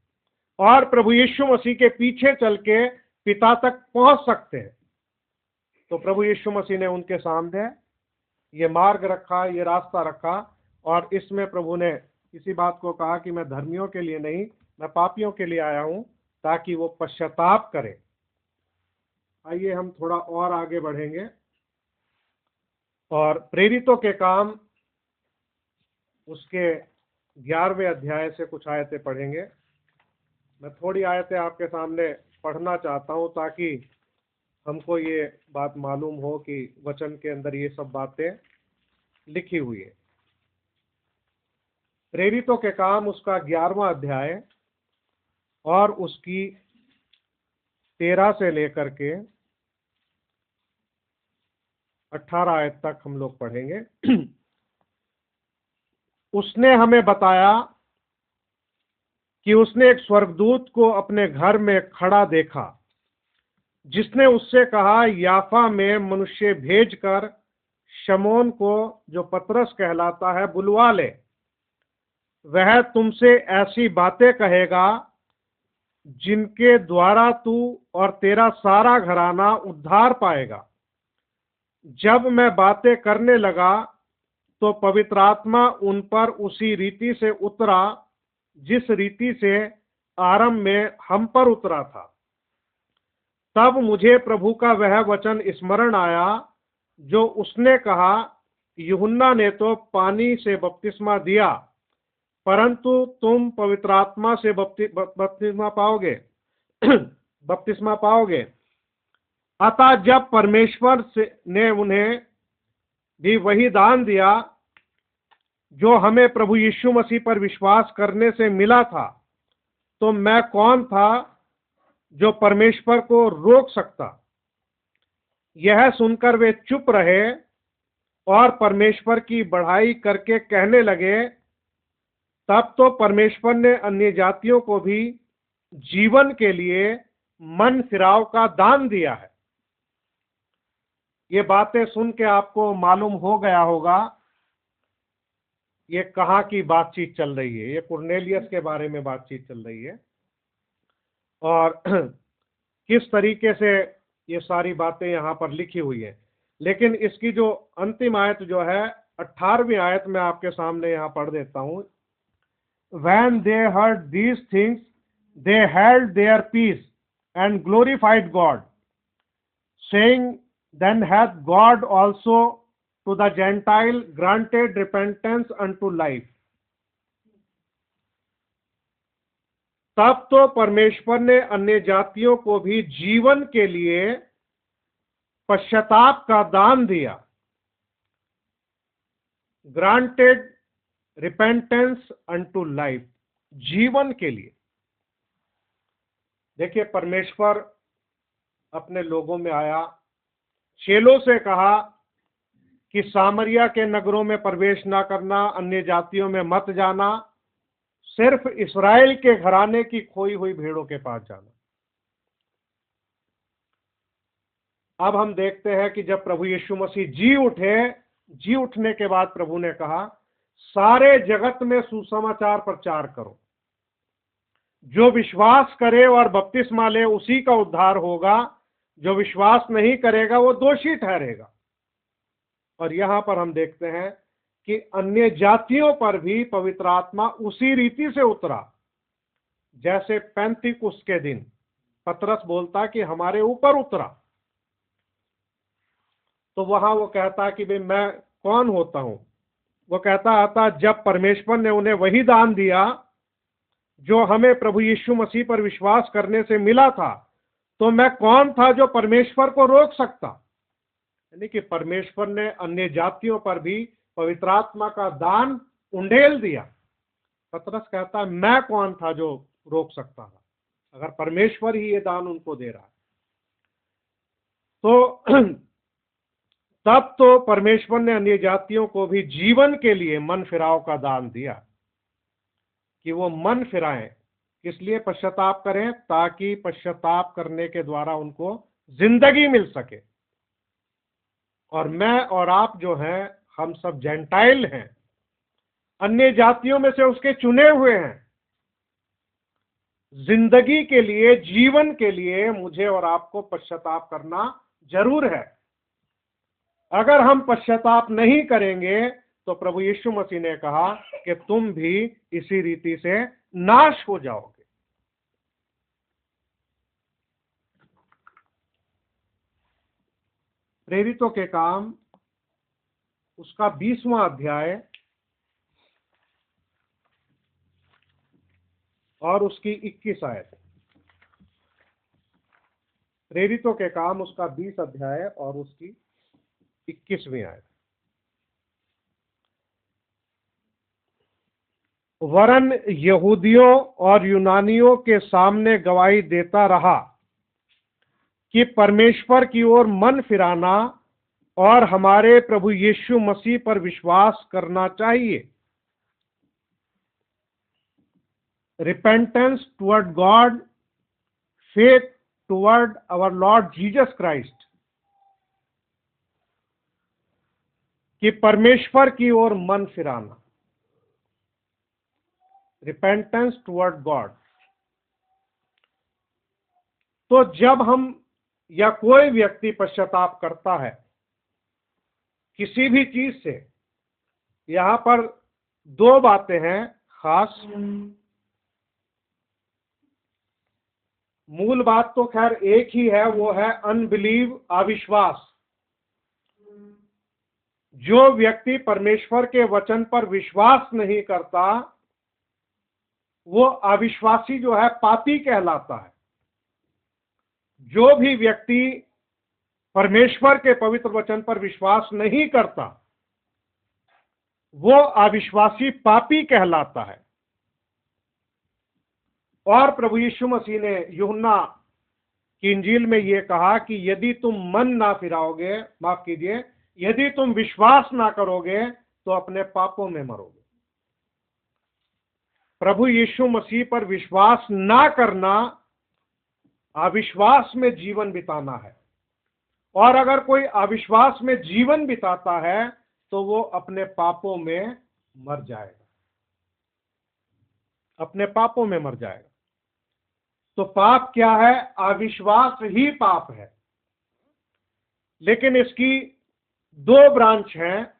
और प्रभु यीशु मसीह के पीछे चल के पिता तक पहुंच सकते हैं। तो प्रभु यीशु मसीह ने उनके सामने ये मार्ग रखा, ये रास्ता रखा, और इसमें प्रभु ने इसी बात को कहा कि मैं धर्मियों के लिए नहीं, मैं पापियों के लिए आया हूं ताकि वो पश्चाताप करें। आइए हम थोड़ा और आगे बढ़ेंगे और प्रेरितों के काम उसके 11वें अध्याय से कुछ आयतें पढ़ेंगे। मैं थोड़ी आयतें आपके सामने पढ़ना चाहता हूं ताकि हमको ये बात मालूम हो कि वचन के अंदर ये सब बातें लिखी हुई है। प्रेरितों के काम उसका 11वां अध्याय और उसकी 13 से लेकर के 18 आयत तक हम लोग पढ़ेंगे। उसने हमें बताया कि उसने एक स्वर्गदूत को अपने घर में खड़ा देखा, जिसने उससे कहा, याफा में मनुष्य भेजकर शमौन को, जो पतरस कहलाता है, बुलवा ले। वह तुमसे ऐसी बातें कहेगा जिनके द्वारा तू और तेरा सारा घराना उद्धार पाएगा। जब मैं बातें करने लगा तो पवित्र आत्मा उन पर उसी रीति से उतरा जिस रीति से आरंभ में हम पर उतरा था। तब मुझे प्रभु का वह वचन स्मरण आया जो उसने कहा, यूहन्ना ने तो पानी से बपतिस्मा दिया, परंतु तुम पवित्र आत्मा से बपतिस्मा पाओगे बपतिस्मा पाओगे। अतः जब परमेश्वर ने उन्हें भी वही दान दिया जो हमें प्रभु यीशु मसीह पर विश्वास करने से मिला था, तो मैं कौन था जो परमेश्वर को रोक सकता। यह सुनकर वे चुप रहे और परमेश्वर की बढ़ाई करके कहने लगे, तब तो परमेश्वर ने अन्य जातियों को भी जीवन के लिए मन फिराव का दान दिया है। ये बातें सुन के आपको मालूम हो गया होगा ये कहाँ की बातचीत चल रही है। ये कुरनेलियस के बारे में बातचीत चल रही है और किस तरीके से ये सारी बातें यहाँ पर लिखी हुई है। लेकिन इसकी जो अंतिम आयत जो है 18वीं आयत में आपके सामने यहाँ पढ़ देता हूँ। When they heard these things, they held their peace and glorified God, saying, Then hath God also to the Gentile granted repentance unto life. तब तो परमेश्वर ने अन्य जातियों को भी जीवन के लिए पश्चाताप का दान दिया। ग्रांटेड रिपेंटेंस अनटू लाइफ, जीवन के लिए। देखिए, परमेश्वर अपने लोगों में आया, चेलों से कहा कि सामरिया के नगरों में प्रवेश ना करना, अन्य जातियों में मत जाना, सिर्फ इस्राएल के घराने की खोई हुई भेड़ों के पास जाना। अब हम देखते हैं कि जब प्रभु यीशु मसीह जी उठने के बाद प्रभु ने कहा, सारे जगत में सुसमाचार प्रचार करो, जो विश्वास करे और बपतिस्मा ले उसी का उद्धार होगा, जो विश्वास नहीं करेगा वो दोषी ठहरेगा। और यहां पर हम देखते हैं कि अन्य जातियों पर भी पवित्र आत्मा उसी रीति से उतरा जैसे पेंतिकुस्त के दिन पतरस बोलता कि हमारे ऊपर उतरा। तो वहां वो कहता कि भाई मैं कौन होता हूं। वो कहता आता, जब परमेश्वर ने उन्हें वही दान दिया जो हमें प्रभु यीशु मसीह पर विश्वास करने से मिला था, तो मैं कौन था जो परमेश्वर को रोक सकता। यानी कि परमेश्वर ने अन्य जातियों पर भी पवित्र आत्मा का दान उंडेल दिया। पतरस कहता, मैं कौन था जो रोक सकता था, अगर परमेश्वर ही ये दान उनको दे रहा है। तो तब तो परमेश्वर ने अन्य जातियों को भी जीवन के लिए मन फिराव का दान दिया, कि वो मन फिराएं, इसलिए पश्चाताप करें, ताकि पश्चाताप करने के द्वारा उनको जिंदगी मिल सके। और मैं और आप जो हैं, हम सब जेंटाइल हैं, अन्य जातियों में से उसके चुने हुए हैं। जिंदगी के लिए, जीवन के लिए मुझे और आपको पश्चाताप करना जरूर है। अगर हम पश्चाताप नहीं करेंगे तो प्रभु यीशु मसीह ने कहा कि तुम भी इसी रीति से नाश हो जाओगे। प्रेरितों के काम उसका 20वां अध्याय और उसकी 21 आयत। प्रेरितों के काम उसका 20 अध्याय और उसकी 21वीं आयत। वरन यहूदियों और यूनानियों के सामने गवाही देता रहा कि परमेश्वर की ओर मन फिराना और हमारे प्रभु यीशु मसीह पर विश्वास करना चाहिए। Repentance toward God, faith toward our Lord Jesus Christ, कि परमेश्वर की ओर मन फिराना। Repentance toward God. तो जब हम या कोई व्यक्ति पश्चाताप करता है किसी भी चीज से, यहां पर दो बातें हैं खास। मूल बात तो खैर एक ही है, वो है अनबिलीव, अविश्वास। जो व्यक्ति परमेश्वर के वचन पर विश्वास नहीं करता वो अविश्वासी जो है पापी कहलाता है। जो भी व्यक्ति परमेश्वर के पवित्र वचन पर विश्वास नहीं करता वो अविश्वासी पापी कहलाता है। और प्रभु यीशु मसीह ने यूहन्ना की इंजील में यह कहा कि यदि तुम मन ना फिराओगे, माफ कीजिए, यदि तुम विश्वास ना करोगे तो अपने पापों में मरोगे। प्रभु यीशु मसीह पर विश्वास ना करना अविश्वास में जीवन बिताना है। और अगर कोई अविश्वास में जीवन बिताता है तो वो अपने पापों में मर जाएगा, अपने पापों में मर जाएगा। तो पाप क्या है? अविश्वास ही पाप है। लेकिन इसकी दो ब्रांच हैं।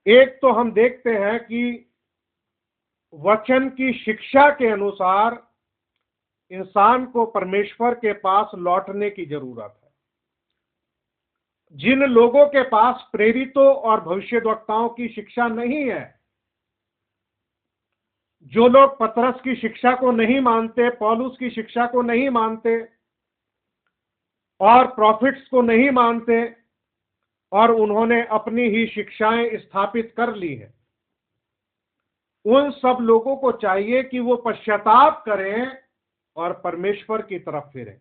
एक तो हम देखते हैं कि वचन की शिक्षा के अनुसार इंसान को परमेश्वर के पास लौटने की जरूरत है। जिन लोगों के पास प्रेरितों और भविष्यद्वक्ताओं की शिक्षा नहीं है, जो लोग पतरस की शिक्षा को नहीं मानते, पौलुस की शिक्षा को नहीं मानते और प्रॉफिट्स को नहीं मानते और उन्होंने अपनी ही शिक्षाएं स्थापित कर ली हैं, उन सब लोगों को चाहिए कि वो पश्चाताप करें और परमेश्वर की तरफ फिरें।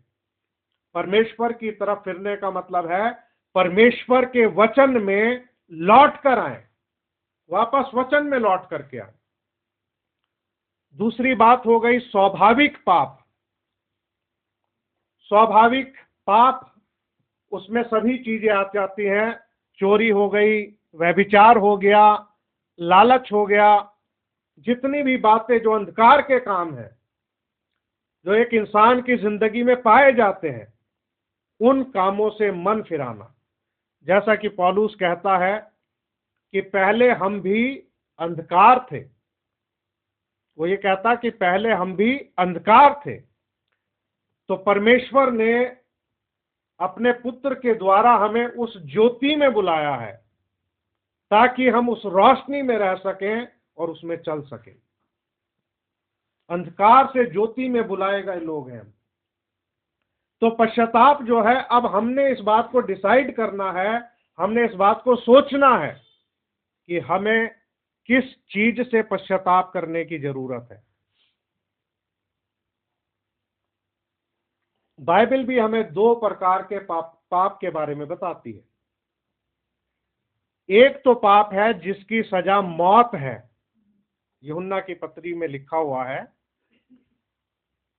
परमेश्वर की तरफ फिरने का मतलब है परमेश्वर के वचन में लौट कर आए, वापस वचन में लौट करके आए। दूसरी बात हो गई स्वाभाविक पाप। स्वाभाविक पाप, उसमें सभी चीजें आ जाती हैं। चोरी हो गई, व्यभिचार हो गया, लालच हो गया, जितनी भी बातें जो अंधकार के काम हैं, जो एक इंसान की जिंदगी में पाए जाते हैं, उन कामों से मन फिराना। जैसा कि पौलुस कहता है कि पहले हम भी अंधकार थे। वो ये कहता कि पहले हम भी अंधकार थे, तो परमेश्वर ने अपने पुत्र के द्वारा हमें उस ज्योति में बुलाया है, ताकि हम उस रोशनी में रह सकें और उसमें चल सकें। अंधकार से ज्योति में बुलाए गए लोग हैं। तो पश्चाताप जो है, अब हमने इस बात को डिसाइड करना है, हमने इस बात को सोचना है कि हमें किस चीज से पश्चाताप करने की जरूरत है। बाइबल भी हमें दो प्रकार के पाप के बारे में बताती है। एक तो पाप है जिसकी सजा मौत है, यूहन्ना की पत्री में लिखा हुआ है।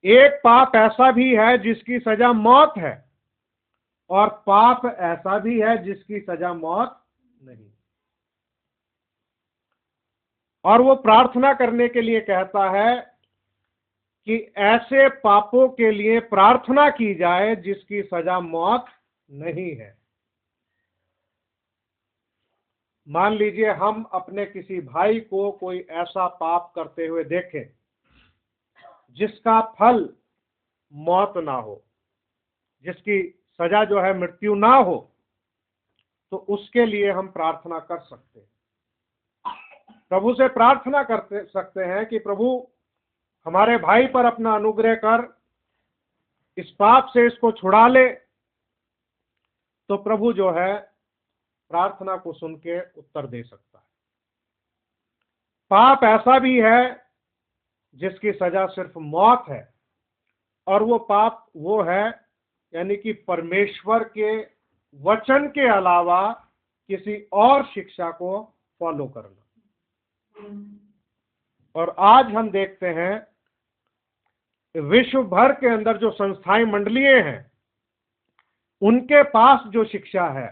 एक पाप ऐसा भी है जिसकी सजा मौत है, और पाप ऐसा भी है जिसकी सजा मौत नहीं। और वो प्रार्थना करने के लिए कहता है कि ऐसे पापों के लिए प्रार्थना की जाए जिसकी सजा मौत नहीं है। मान लीजिए हम अपने किसी भाई को कोई ऐसा पाप करते हुए देखें जिसका फल मौत ना हो, जिसकी सजा जो है मृत्यु ना हो, तो उसके लिए हम प्रार्थना कर सकते हैं। प्रभु से प्रार्थना करते सकते हैं कि प्रभु हमारे भाई पर अपना अनुग्रह कर, इस पाप से इसको छुड़ा ले। तो प्रभु जो है प्रार्थना को सुन के उत्तर दे सकता है। पाप ऐसा भी है जिसकी सजा सिर्फ मौत है, और वो पाप वो है यानी कि परमेश्वर के वचन के अलावा किसी और शिक्षा को फॉलो करना। और आज हम देखते हैं विश्व भर के अंदर जो संस्थाएं मंडलीय हैं, उनके पास जो शिक्षा है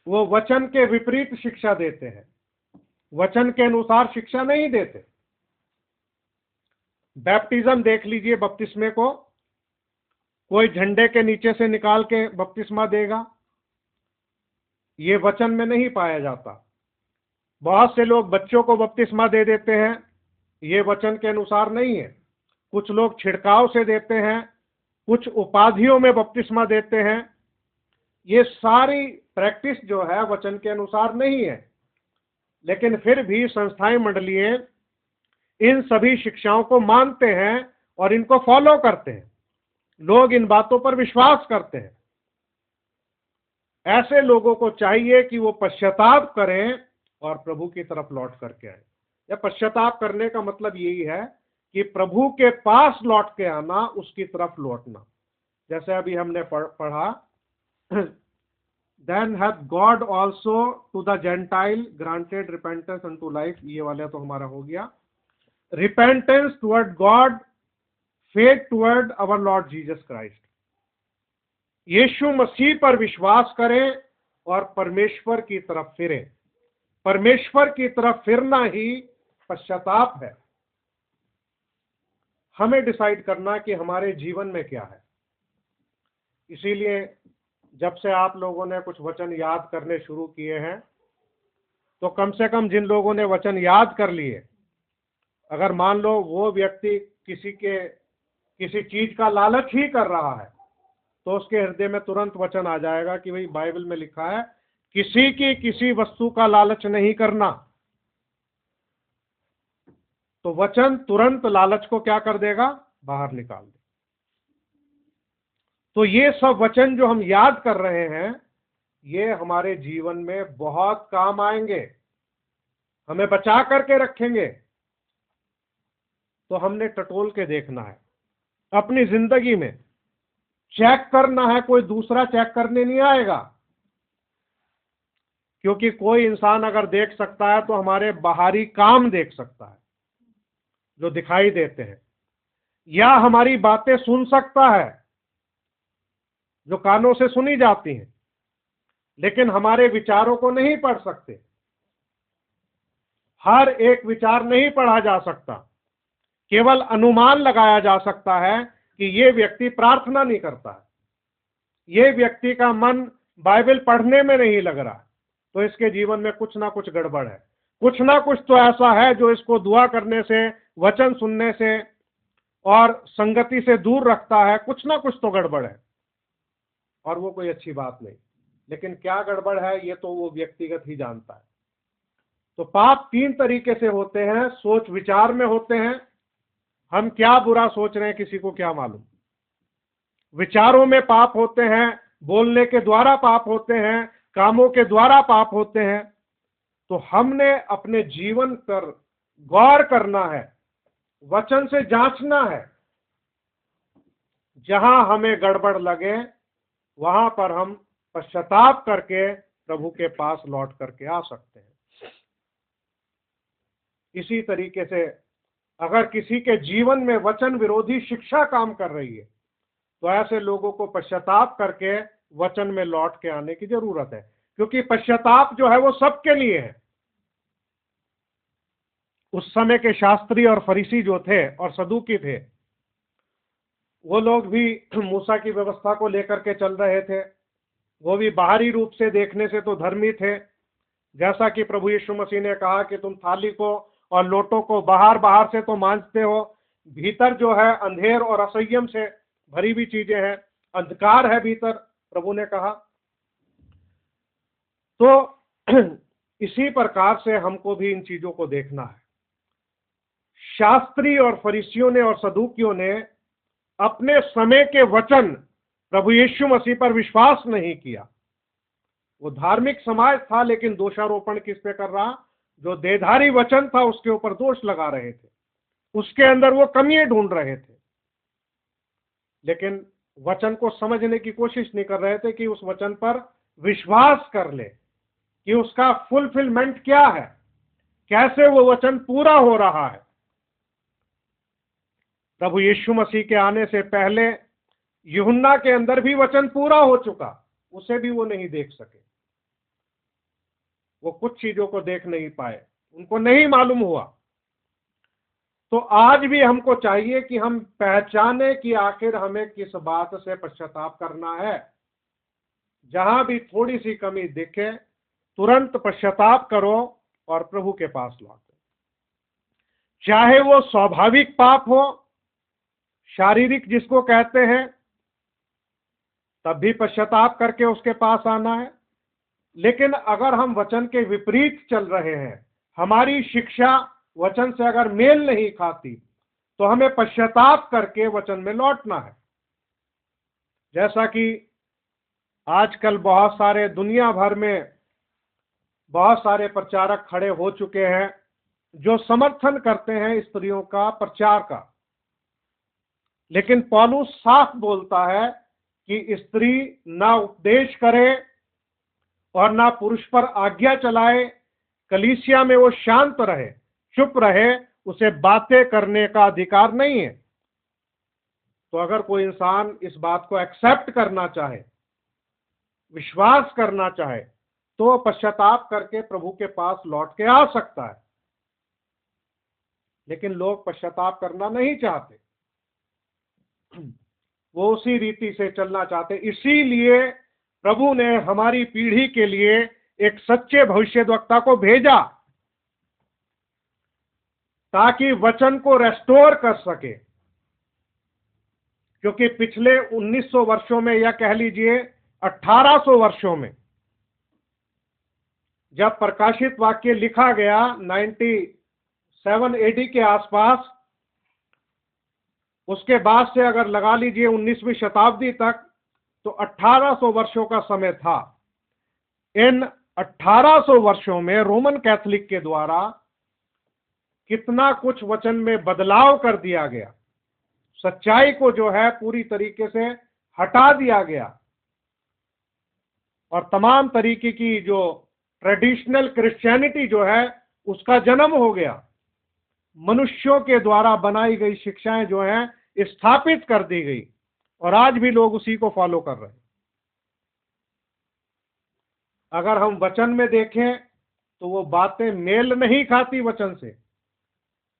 वो वचन के विपरीत शिक्षा देते हैं, वचन के अनुसार शिक्षा नहीं देते। बैप्टिज्म देख लीजिए, बपतिस्मे को कोई झंडे के नीचे से निकाल के बपतिस्मा देगा, ये वचन में नहीं पाया जाता। बहुत से लोग बच्चों को बपतिस्मा दे देते हैं, ये वचन के अनुसार नहीं है। कुछ लोग छिड़काव से देते हैं, कुछ उपाधियों में बपतिस्मा देते हैं। ये सारी प्रैक्टिस जो है वचन के अनुसार नहीं है, लेकिन फिर भी संस्थाएं मंडलीय इन सभी शिक्षाओं को मानते हैं और इनको फॉलो करते हैं। लोग इन बातों पर विश्वास करते हैं। ऐसे लोगों को चाहिए कि वो पश्चाताप करें और प्रभु की तरफ लौट करके आए। या पश्चाताप करने का मतलब यही है कि प्रभु के पास लौट के आना, उसकी तरफ लौटना। जैसे अभी हमने पढ़ा, then hath God also to the Gentile granted repentance unto life. ये वाला तो हमारा हो गया। Repentance toward God, faith toward our Lord Jesus Christ. यीशु मसीह पर विश्वास करें और परमेश्वर की तरफ फिरें। परमेश्वर की तरफ फिरना ही पश्चाताप है। हमें डिसाइड करना कि हमारे जीवन में क्या है। इसीलिए जब से आप लोगों ने कुछ वचन याद करने शुरू किए हैं, तो कम से कम जिन लोगों ने वचन याद कर लिए, अगर मान लो वो व्यक्ति किसी चीज का लालच ही कर रहा है, तो उसके हृदय में तुरंत वचन आ जाएगा कि भाई बाइबल में लिखा है किसी की किसी वस्तु का लालच नहीं करना। तो वचन तुरंत लालच को क्या कर देगा, बाहर निकाल दे। तो ये सब वचन जो हम याद कर रहे हैं, ये हमारे जीवन में बहुत काम आएंगे, हमें बचा करके रखेंगे। तो हमने टटोल के देखना है, अपनी जिंदगी में चेक करना है। कोई दूसरा चेक करने नहीं आएगा, क्योंकि कोई इंसान अगर देख सकता है तो हमारे बाहरी काम देख सकता है। जो दिखाई देते हैं, या हमारी बातें सुन सकता है जो कानों से सुनी जाती हैं, लेकिन हमारे विचारों को नहीं पढ़ सकते। हर एक विचार नहीं पढ़ा जा सकता, केवल अनुमान लगाया जा सकता है कि ये व्यक्ति प्रार्थना नहीं करता है, ये व्यक्ति का मन बाइबल पढ़ने में नहीं लग रहा, तो इसके जीवन में कुछ ना कुछ गड़बड़ है, कुछ ना कुछ तो ऐसा है जो इसको दुआ करने से, वचन सुनने से और संगति से दूर रखता है। कुछ ना कुछ तो गड़बड़ है, और वो कोई अच्छी बात नहीं। लेकिन क्या गड़बड़ है ये तो वो व्यक्तिगत ही जानता है। तो पाप 3 तरीके से होते हैं। सोच विचार में होते हैं, हम क्या बुरा सोच रहे हैं किसी को क्या मालूम। विचारों में पाप होते हैं, बोलने के द्वारा पाप होते हैं, कामों के द्वारा पाप होते हैं। तो हमने अपने जीवन पर गौर करना है, वचन से जांचना है। जहां हमें गड़बड़ लगे वहां पर हम पश्चाताप करके प्रभु के पास लौट करके आ सकते हैं। इसी तरीके से अगर किसी के जीवन में वचन विरोधी शिक्षा काम कर रही है तो ऐसे लोगों को पश्चाताप करके वचन में लौट के आने की जरूरत है, क्योंकि पश्चाताप जो है वो सबके लिए है। उस समय के शास्त्री और फरीसी जो थे और सदूकी थे, वो लोग भी मूसा की व्यवस्था को लेकर के चल रहे थे। वो भी बाहरी रूप से देखने से तो धर्मी थे, जैसा कि प्रभु यीशु मसीह ने कहा कि तुम थाली को और लोटों को बाहर बाहर से तो मांजते हो, भीतर जो है अंधेर और असंयम से भरी हुई चीजें हैं, अंधकार है भीतर, प्रभु ने कहा। तो इसी प्रकार से हमको भी इन चीजों को देखना है। शास्त्री और फरीसियों ने और सदूकियों ने अपने समय के वचन प्रभु यीशु मसीह पर विश्वास नहीं किया। वो धार्मिक समाज था, लेकिन दोषारोपण किस पे कर रहा? जो देहधारी वचन था उसके ऊपर दोष लगा रहे थे, उसके अंदर वो कमियां ढूंढ रहे थे, लेकिन वचन को समझने की कोशिश नहीं कर रहे थे कि उस वचन पर विश्वास कर ले कि उसका फुलफिलमेंट क्या है, कैसे वो वचन पूरा हो रहा है। प्रभु यीशु मसीह के आने से पहले यूहन्ना के अंदर भी वचन पूरा हो चुका, उसे भी वो नहीं देख सके। वो कुछ चीजों को देख नहीं पाए, उनको नहीं मालूम हुआ। तो आज भी हमको चाहिए कि हम पहचाने कि आखिर हमें किस बात से पश्चाताप करना है। जहां भी थोड़ी सी कमी दिखे तुरंत पश्चाताप करो और प्रभु के पास लौटो। चाहे वो स्वाभाविक पाप हो, शारीरिक जिसको कहते हैं, तब भी पश्चाताप करके उसके पास आना है। लेकिन अगर हम वचन के विपरीत चल रहे हैं, हमारी शिक्षा वचन से अगर मेल नहीं खाती, तो हमें पश्चाताप करके वचन में लौटना है। जैसा कि आजकल बहुत सारे दुनिया भर में बहुत सारे प्रचारक खड़े हो चुके हैं जो समर्थन करते हैं स्त्रियों का प्रचार का, लेकिन पौलुस साफ बोलता है कि स्त्री ना उपदेश करे और ना पुरुष पर आज्ञा चलाए, कलीसिया में वो शांत रहे, चुप रहे, उसे बातें करने का अधिकार नहीं है। तो अगर कोई इंसान इस बात को एक्सेप्ट करना चाहे, विश्वास करना चाहे, तो पश्चाताप करके प्रभु के पास लौट के आ सकता है। लेकिन लोग पश्चाताप करना नहीं चाहते, वो उसी रीति से चलना चाहते। इसीलिए प्रभु ने हमारी पीढ़ी के लिए एक सच्चे भविष्यद्वक्ता को भेजा ताकि वचन को रेस्टोर कर सके। क्योंकि पिछले 1900 वर्षों में, या कह लीजिए 1800 वर्षों में, जब प्रकाशित वाक्य लिखा गया 97 एडी के आसपास, उसके बाद से अगर लगा लीजिए 19वीं शताब्दी तक, तो 1800 वर्षों का समय था। इन 1800 वर्षों में रोमन कैथोलिक के द्वारा कितना कुछ वचन में बदलाव कर दिया गया, सच्चाई को जो है पूरी तरीके से हटा दिया गया, और तमाम तरीके की जो ट्रेडिशनल क्रिश्चियनिटी जो है उसका जन्म हो गया। मनुष्यों के द्वारा बनाई गई शिक्षाएं जो हैं स्थापित कर दी गई, और आज भी लोग उसी को फॉलो कर रहे हैं। अगर हम वचन में देखें तो वो बातें मेल नहीं खाती वचन से।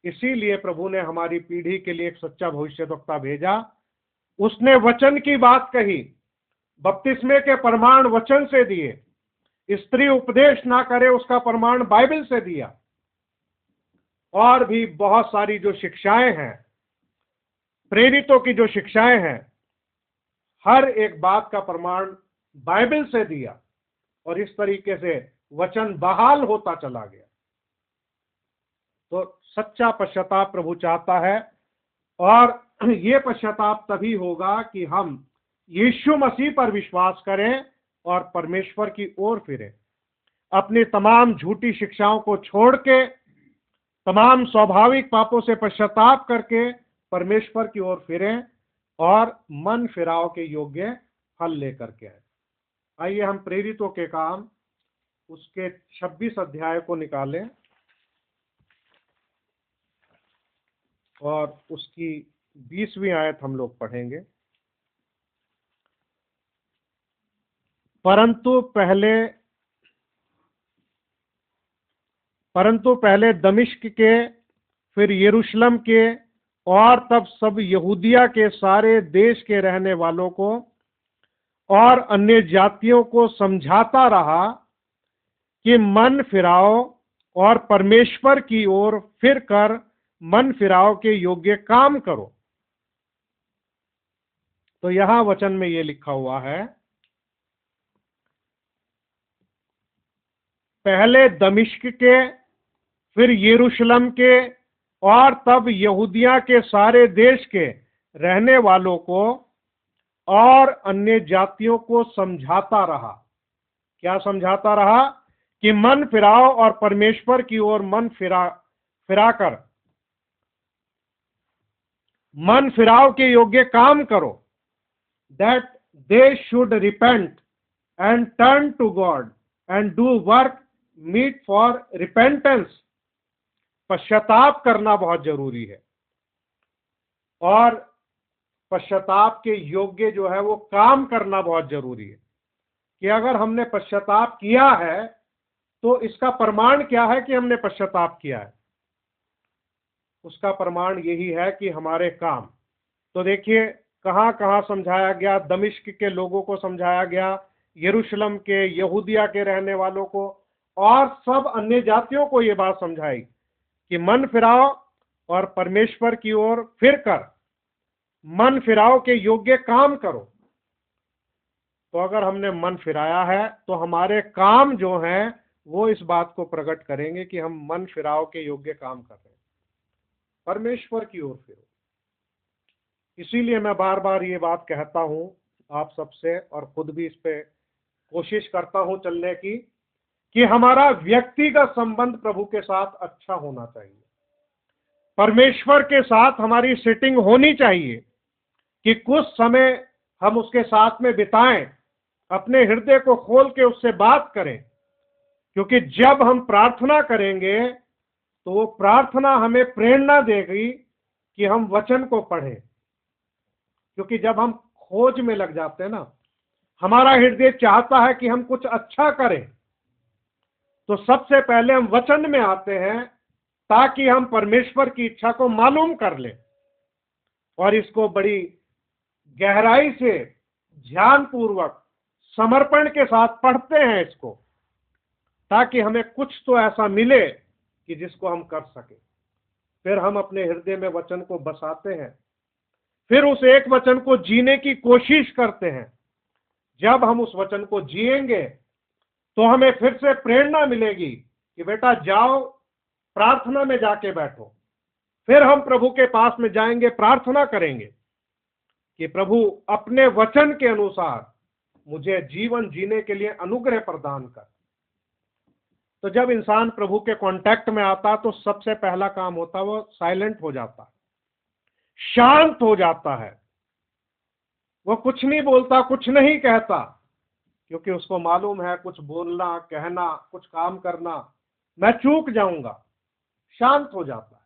इसीलिए प्रभु ने हमारी पीढ़ी के लिए एक सच्चा भविष्यद्वक्ता भेजा। उसने वचन की बात कही, बपतिस्मे के प्रमाण वचन से दिए, स्त्री उपदेश ना करे उसका प्रमाण बाइबल से दिया, और भी बहुत सारी जो शिक्षाएं हैं, प्रेरितों की जो शिक्षाएं हैं, हर एक बात का प्रमाण बाइबल से दिया, और इस तरीके से वचन बहाल होता चला गया। तो सच्चा पश्चाताप प्रभु चाहता है, और ये पश्चाताप तभी होगा कि हम यीशु मसीह पर विश्वास करें और परमेश्वर की ओर फिरें। अपनी तमाम झूठी शिक्षाओं को छोड़ के, तमाम स्वाभाविक पापों से पश्चाताप करके परमेश्वर की ओर फिरें और मन फिराव के योग्य फल लेकर के आए। आइए हम प्रेरितों के काम उसके 26 अध्याय को निकालें और उसकी 20वीं आयत हम लोग पढ़ेंगे। परंतु पहले दमिश्क के, फिर यरूशलेम के, और तब सब यहूदिया के सारे देश के रहने वालों को और अन्य जातियों को समझाता रहा कि मन फिराओ और परमेश्वर की ओर फिर कर मन फिराओ के योग्य काम करो। तो यहां वचन में यह लिखा हुआ है, पहले दमिश्क के, फिर यरूशलेम के, और तब यहूदिया के सारे देश के रहने वालों को और अन्य जातियों को समझाता रहा। क्या समझाता रहा? कि मन फिराओ और परमेश्वर की ओर मन फिराकर मन फिराव के योग्य काम करो, that they should repent and turn to God and do work meet for repentance. पश्चाताप करना बहुत जरूरी है, और पश्चाताप के योग्य जो है वो काम करना बहुत जरूरी है। कि अगर हमने पश्चाताप किया है तो इसका प्रमाण क्या है कि हमने पश्चाताप किया है? उसका प्रमाण यही है कि हमारे काम। तो देखिए कहां कहां समझाया गया। दमिश्क के लोगों को समझाया गया, यरूशलेम के, यहूदिया के रहने वालों को, और सब अन्य जातियों को यह बात समझाई कि मन फिराओ और परमेश्वर की ओर फिर कर मन फिराओ के योग्य काम करो। तो अगर हमने मन फिराया है तो हमारे काम जो हैं वो इस बात को प्रकट करेंगे कि हम मन फिराव के योग्य काम कर रहे हैं, परमेश्वर की ओर फिरो। इसीलिए मैं बार बार ये बात कहता हूं आप सबसे, और खुद भी इस पे कोशिश करता हूं चलने की, कि हमारा व्यक्तिगत संबंध प्रभु के साथ अच्छा होना चाहिए। परमेश्वर के साथ हमारी सेटिंग होनी चाहिए कि कुछ समय हम उसके साथ में बिताएं, अपने हृदय को खोल के उससे बात करें। क्योंकि जब हम प्रार्थना करेंगे तो वो प्रार्थना हमें प्रेरणा देगी कि हम वचन को पढ़ें। क्योंकि जब हम खोज में लग जाते हैं ना, हमारा हृदय चाहता है कि हम कुछ अच्छा करें, तो सबसे पहले हम वचन में आते हैं ताकि हम परमेश्वर की इच्छा को मालूम कर लें, और इसको बड़ी गहराई से ध्यानपूर्वक समर्पण के साथ पढ़ते हैं इसको, ताकि हमें कुछ तो ऐसा मिले कि जिसको हम कर सके। फिर हम अपने हृदय में वचन को बसाते हैं, फिर उस एक वचन को जीने की कोशिश करते हैं। जब हम उस वचन को जिएंगे तो हमें फिर से प्रेरणा मिलेगी कि बेटा जाओ प्रार्थना में जाके बैठो। फिर हम प्रभु के पास में जाएंगे, प्रार्थना करेंगे कि प्रभु अपने वचन के अनुसार मुझे जीवन जीने के लिए अनुग्रह प्रदान कर। तो जब इंसान प्रभु के कांटेक्ट में आता तो सबसे पहला काम होता वो साइलेंट हो जाता है, शांत हो जाता है। वो कुछ नहीं बोलता, कुछ नहीं कहता, क्योंकि उसको मालूम है कुछ बोलना, कहना, कुछ काम करना मैं चूक जाऊंगा। शांत हो जाता है।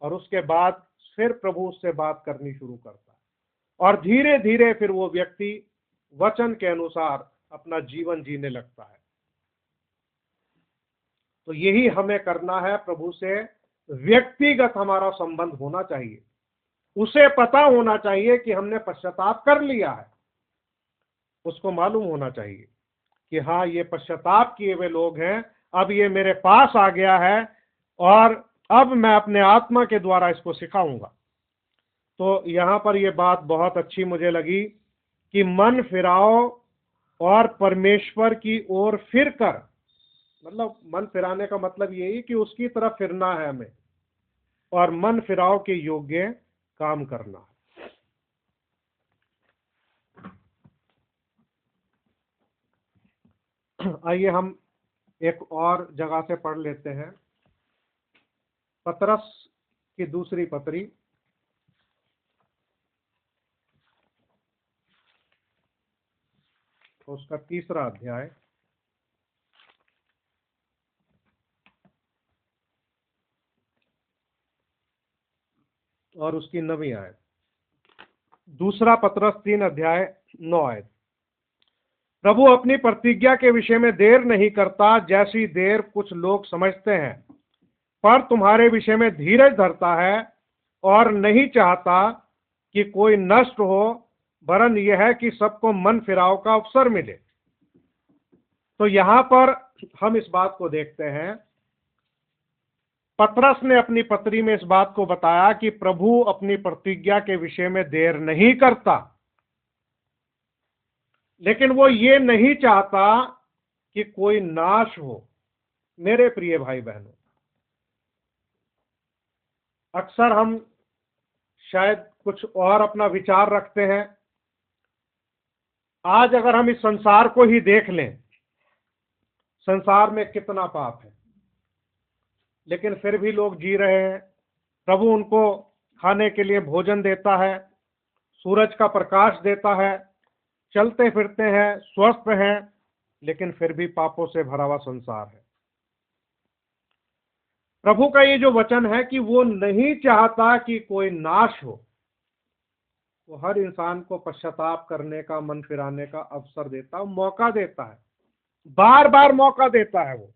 और उसके बाद फिर प्रभु उससे बात करनी शुरू करता है, और धीरे धीरे फिर वो व्यक्ति वचन के अनुसार अपना जीवन जीने लगता है। तो यही हमें करना है, प्रभु से व्यक्तिगत हमारा संबंध होना चाहिए। उसे पता होना चाहिए कि हमने पश्चाताप कर लिया है, उसको मालूम होना चाहिए कि हाँ, ये पश्चाताप किए हुए लोग हैं, अब ये मेरे पास आ गया है और अब मैं अपने आत्मा के द्वारा इसको सिखाऊंगा। तो यहाँ पर ये बात बहुत अच्छी मुझे लगी कि मन फिराओ और परमेश्वर की ओर फिर कर, मतलब मन फिराने का मतलब यही कि उसकी तरफ फिरना है हमें, और मन फिराओ के योग्य काम करना है। आइए हम एक और जगह से पढ़ लेते हैं, पतरस की दूसरी पत्री, उसका 3रा अध्याय और उसकी 9वीं आयत। दूसरा पतरस 3 अध्याय 9 आयत। प्रभु अपनी प्रतिज्ञा के विषय में देर नहीं करता, जैसी देर कुछ लोग समझते हैं, पर तुम्हारे विषय में धीरज धरता है और नहीं चाहता कि कोई नष्ट हो, वरन यह है कि सबको मन फिराव का अवसर मिले। तो यहां पर हम इस बात को देखते हैं, पतरस ने अपनी पत्री में इस बात को बताया कि प्रभु अपनी प्रतिज्ञा के विषय में देर नहीं करता, लेकिन वो ये नहीं चाहता कि कोई नाश हो। मेरे प्रिय भाई बहनों, अक्सर हम शायद कुछ और अपना विचार रखते हैं। आज अगर हम इस संसार को ही देख लें, संसार में कितना पाप है, लेकिन फिर भी लोग जी रहे हैं। प्रभु उनको खाने के लिए भोजन देता है, सूरज का प्रकाश देता है, चलते फिरते हैं, स्वस्थ हैं, लेकिन फिर भी पापों से भरा हुआ संसार है। प्रभु का ये जो वचन है कि वो नहीं चाहता कि कोई नाश हो, वो हर इंसान को पश्चाताप करने का, मन फिराने का अवसर देता है, मौका देता है, बार बार मौका देता है वो।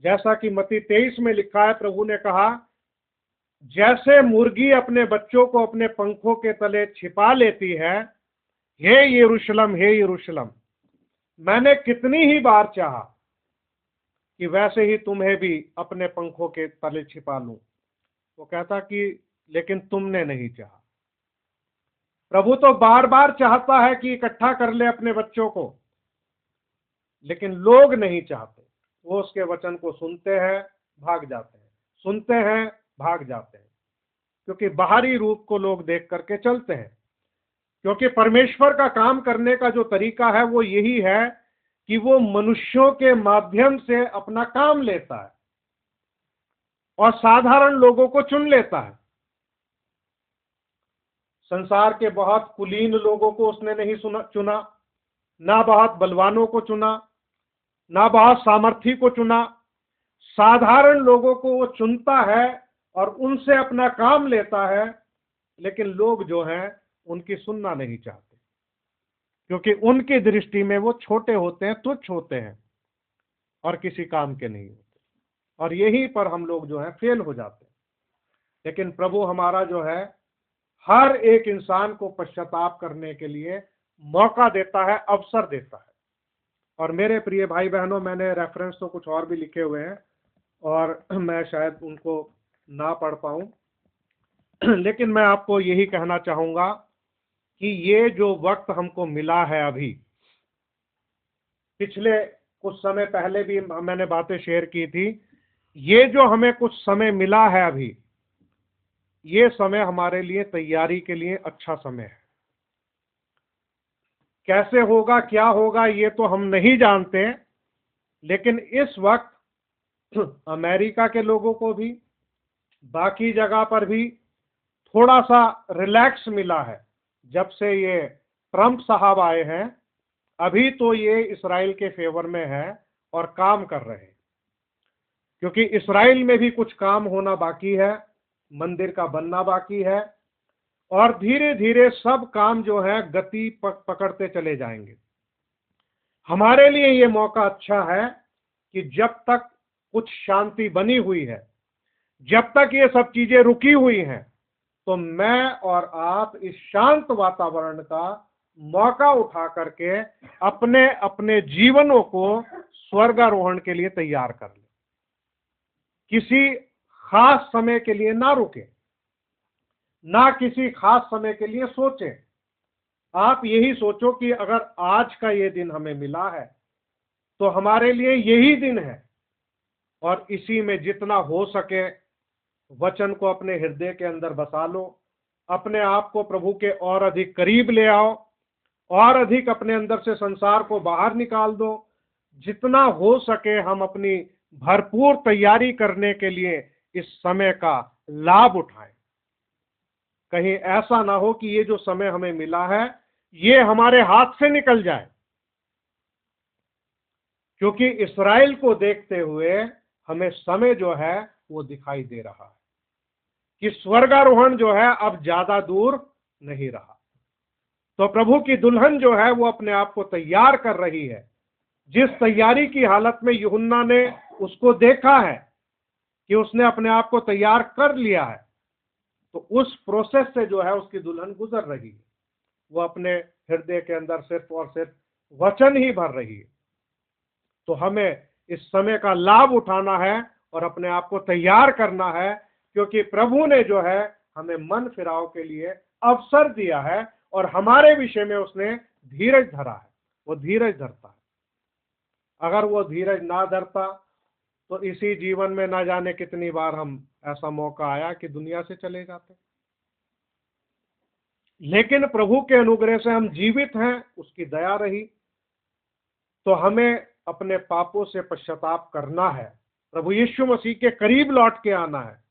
जैसा कि मत्ती 23 में लिखा है, प्रभु ने कहा, जैसे मुर्गी अपने बच्चों को अपने पंखों के तले छिपा लेती है, हे यरूशलेम, हे यरूशलेम, मैंने कितनी ही बार चाहा कि वैसे ही तुम्हें भी अपने पंखों के तले छिपा लूं। वो कहता कि लेकिन तुमने नहीं चाहा। प्रभु तो बार बार चाहता है कि इकट्ठा कर ले अपने बच्चों को, लेकिन लोग नहीं चाहते। वो उसके वचन को सुनते हैं, भाग जाते हैं, सुनते हैं, भाग जाते हैं, क्योंकि बाहरी रूप को लोग देख करके चलते हैं। क्योंकि परमेश्वर का काम करने का जो तरीका है वो यही है कि वो मनुष्यों के माध्यम से अपना काम लेता है और साधारण लोगों को चुन लेता है। संसार के बहुत कुलीन लोगों को उसने नहीं चुना, ना बहुत बलवानों को चुना, ना बहुत सामर्थी को चुना। साधारण लोगों को वो चुनता है और उनसे अपना काम लेता है, लेकिन लोग जो हैं उनकी सुनना नहीं चाहते, क्योंकि उनकी दृष्टि में वो छोटे होते हैं, तुच्छ होते हैं और किसी काम के नहीं होते, और यहीं पर हम लोग जो है फेल हो जाते हैं। लेकिन प्रभु हमारा जो है हर एक इंसान को पश्चाताप करने के लिए मौका देता है, अवसर देता है। और मेरे प्रिय भाई बहनों, मैंने रेफरेंस तो कुछ और भी लिखे हुए हैं और मैं शायद उनको ना पढ़ पाऊं, लेकिन मैं आपको यही कहना चाहूंगा कि ये जो वक्त हमको मिला है अभी, पिछले कुछ समय पहले भी मैंने बातें शेयर की थी, ये जो हमें कुछ समय मिला है अभी, ये समय हमारे लिए तैयारी के लिए अच्छा समय है। कैसे होगा, क्या होगा, ये तो हम नहीं जानते, लेकिन इस वक्त अमेरिका के लोगों को भी, बाकी जगह पर भी थोड़ा सा रिलैक्स मिला है जब से ये ट्रंप साहब आए हैं। अभी तो ये इस्राइल के फेवर में है और काम कर रहे हैं, क्योंकि इस्राएल में भी कुछ काम होना बाकी है, मंदिर का बनना बाकी है, और धीरे धीरे सब काम जो है गति पकड़ते चले जाएंगे। हमारे लिए ये मौका अच्छा है कि जब तक कुछ शांति बनी हुई है, जब तक ये सब चीजें रुकी हुई हैं, तो मैं और आप इस शांत वातावरण का मौका उठा करके अपने अपने जीवनों को स्वर्गारोहण के लिए तैयार कर लें। किसी खास समय के लिए ना रुके, ना किसी खास समय के लिए सोचें। आप यही सोचो कि अगर आज का ये दिन हमें मिला है तो हमारे लिए यही दिन है, और इसी में जितना हो सके वचन को अपने हृदय के अंदर बसा लो, अपने आप को प्रभु के और अधिक करीब ले आओ, और अधिक अपने अंदर से संसार को बाहर निकाल दो। जितना हो सके हम अपनी भरपूर तैयारी करने के लिए इस समय का लाभ उठाएं। कहीं ऐसा ना हो कि ये जो समय हमें मिला है ये हमारे हाथ से निकल जाए, क्योंकि इस्राएल को देखते हुए हमें समय जो है वो दिखाई दे रहा है कि स्वर्गारोहण जो है अब ज्यादा दूर नहीं रहा। तो प्रभु की दुल्हन जो है वो अपने आप को तैयार कर रही है। जिस तैयारी की हालत में यूहन्ना ने उसको देखा है कि उसने अपने आप को तैयार कर लिया है, तो उस प्रोसेस से जो है उसकी दुल्हन गुजर रही है। वो अपने हृदय के अंदर सिर्फ और सिर्फ वचन ही भर रही है। तो हमें इस समय का लाभ उठाना है और अपने आप को तैयार करना है, क्योंकि प्रभु ने जो है हमें मन फिराव के लिए अवसर दिया है, और हमारे विषय में उसने धीरज धरा है। वो धीरज धरता है। अगर वो धीरज ना धरता तो इसी जीवन में ना जाने कितनी बार हम ऐसा मौका आया कि दुनिया से चले जाते। लेकिन प्रभु के अनुग्रह से हम जीवित हैं, उसकी दया रही। तो हमें अपने पापों से पश्चाताप करना है, प्रभु यीशु मसीह के करीब लौट के आना है,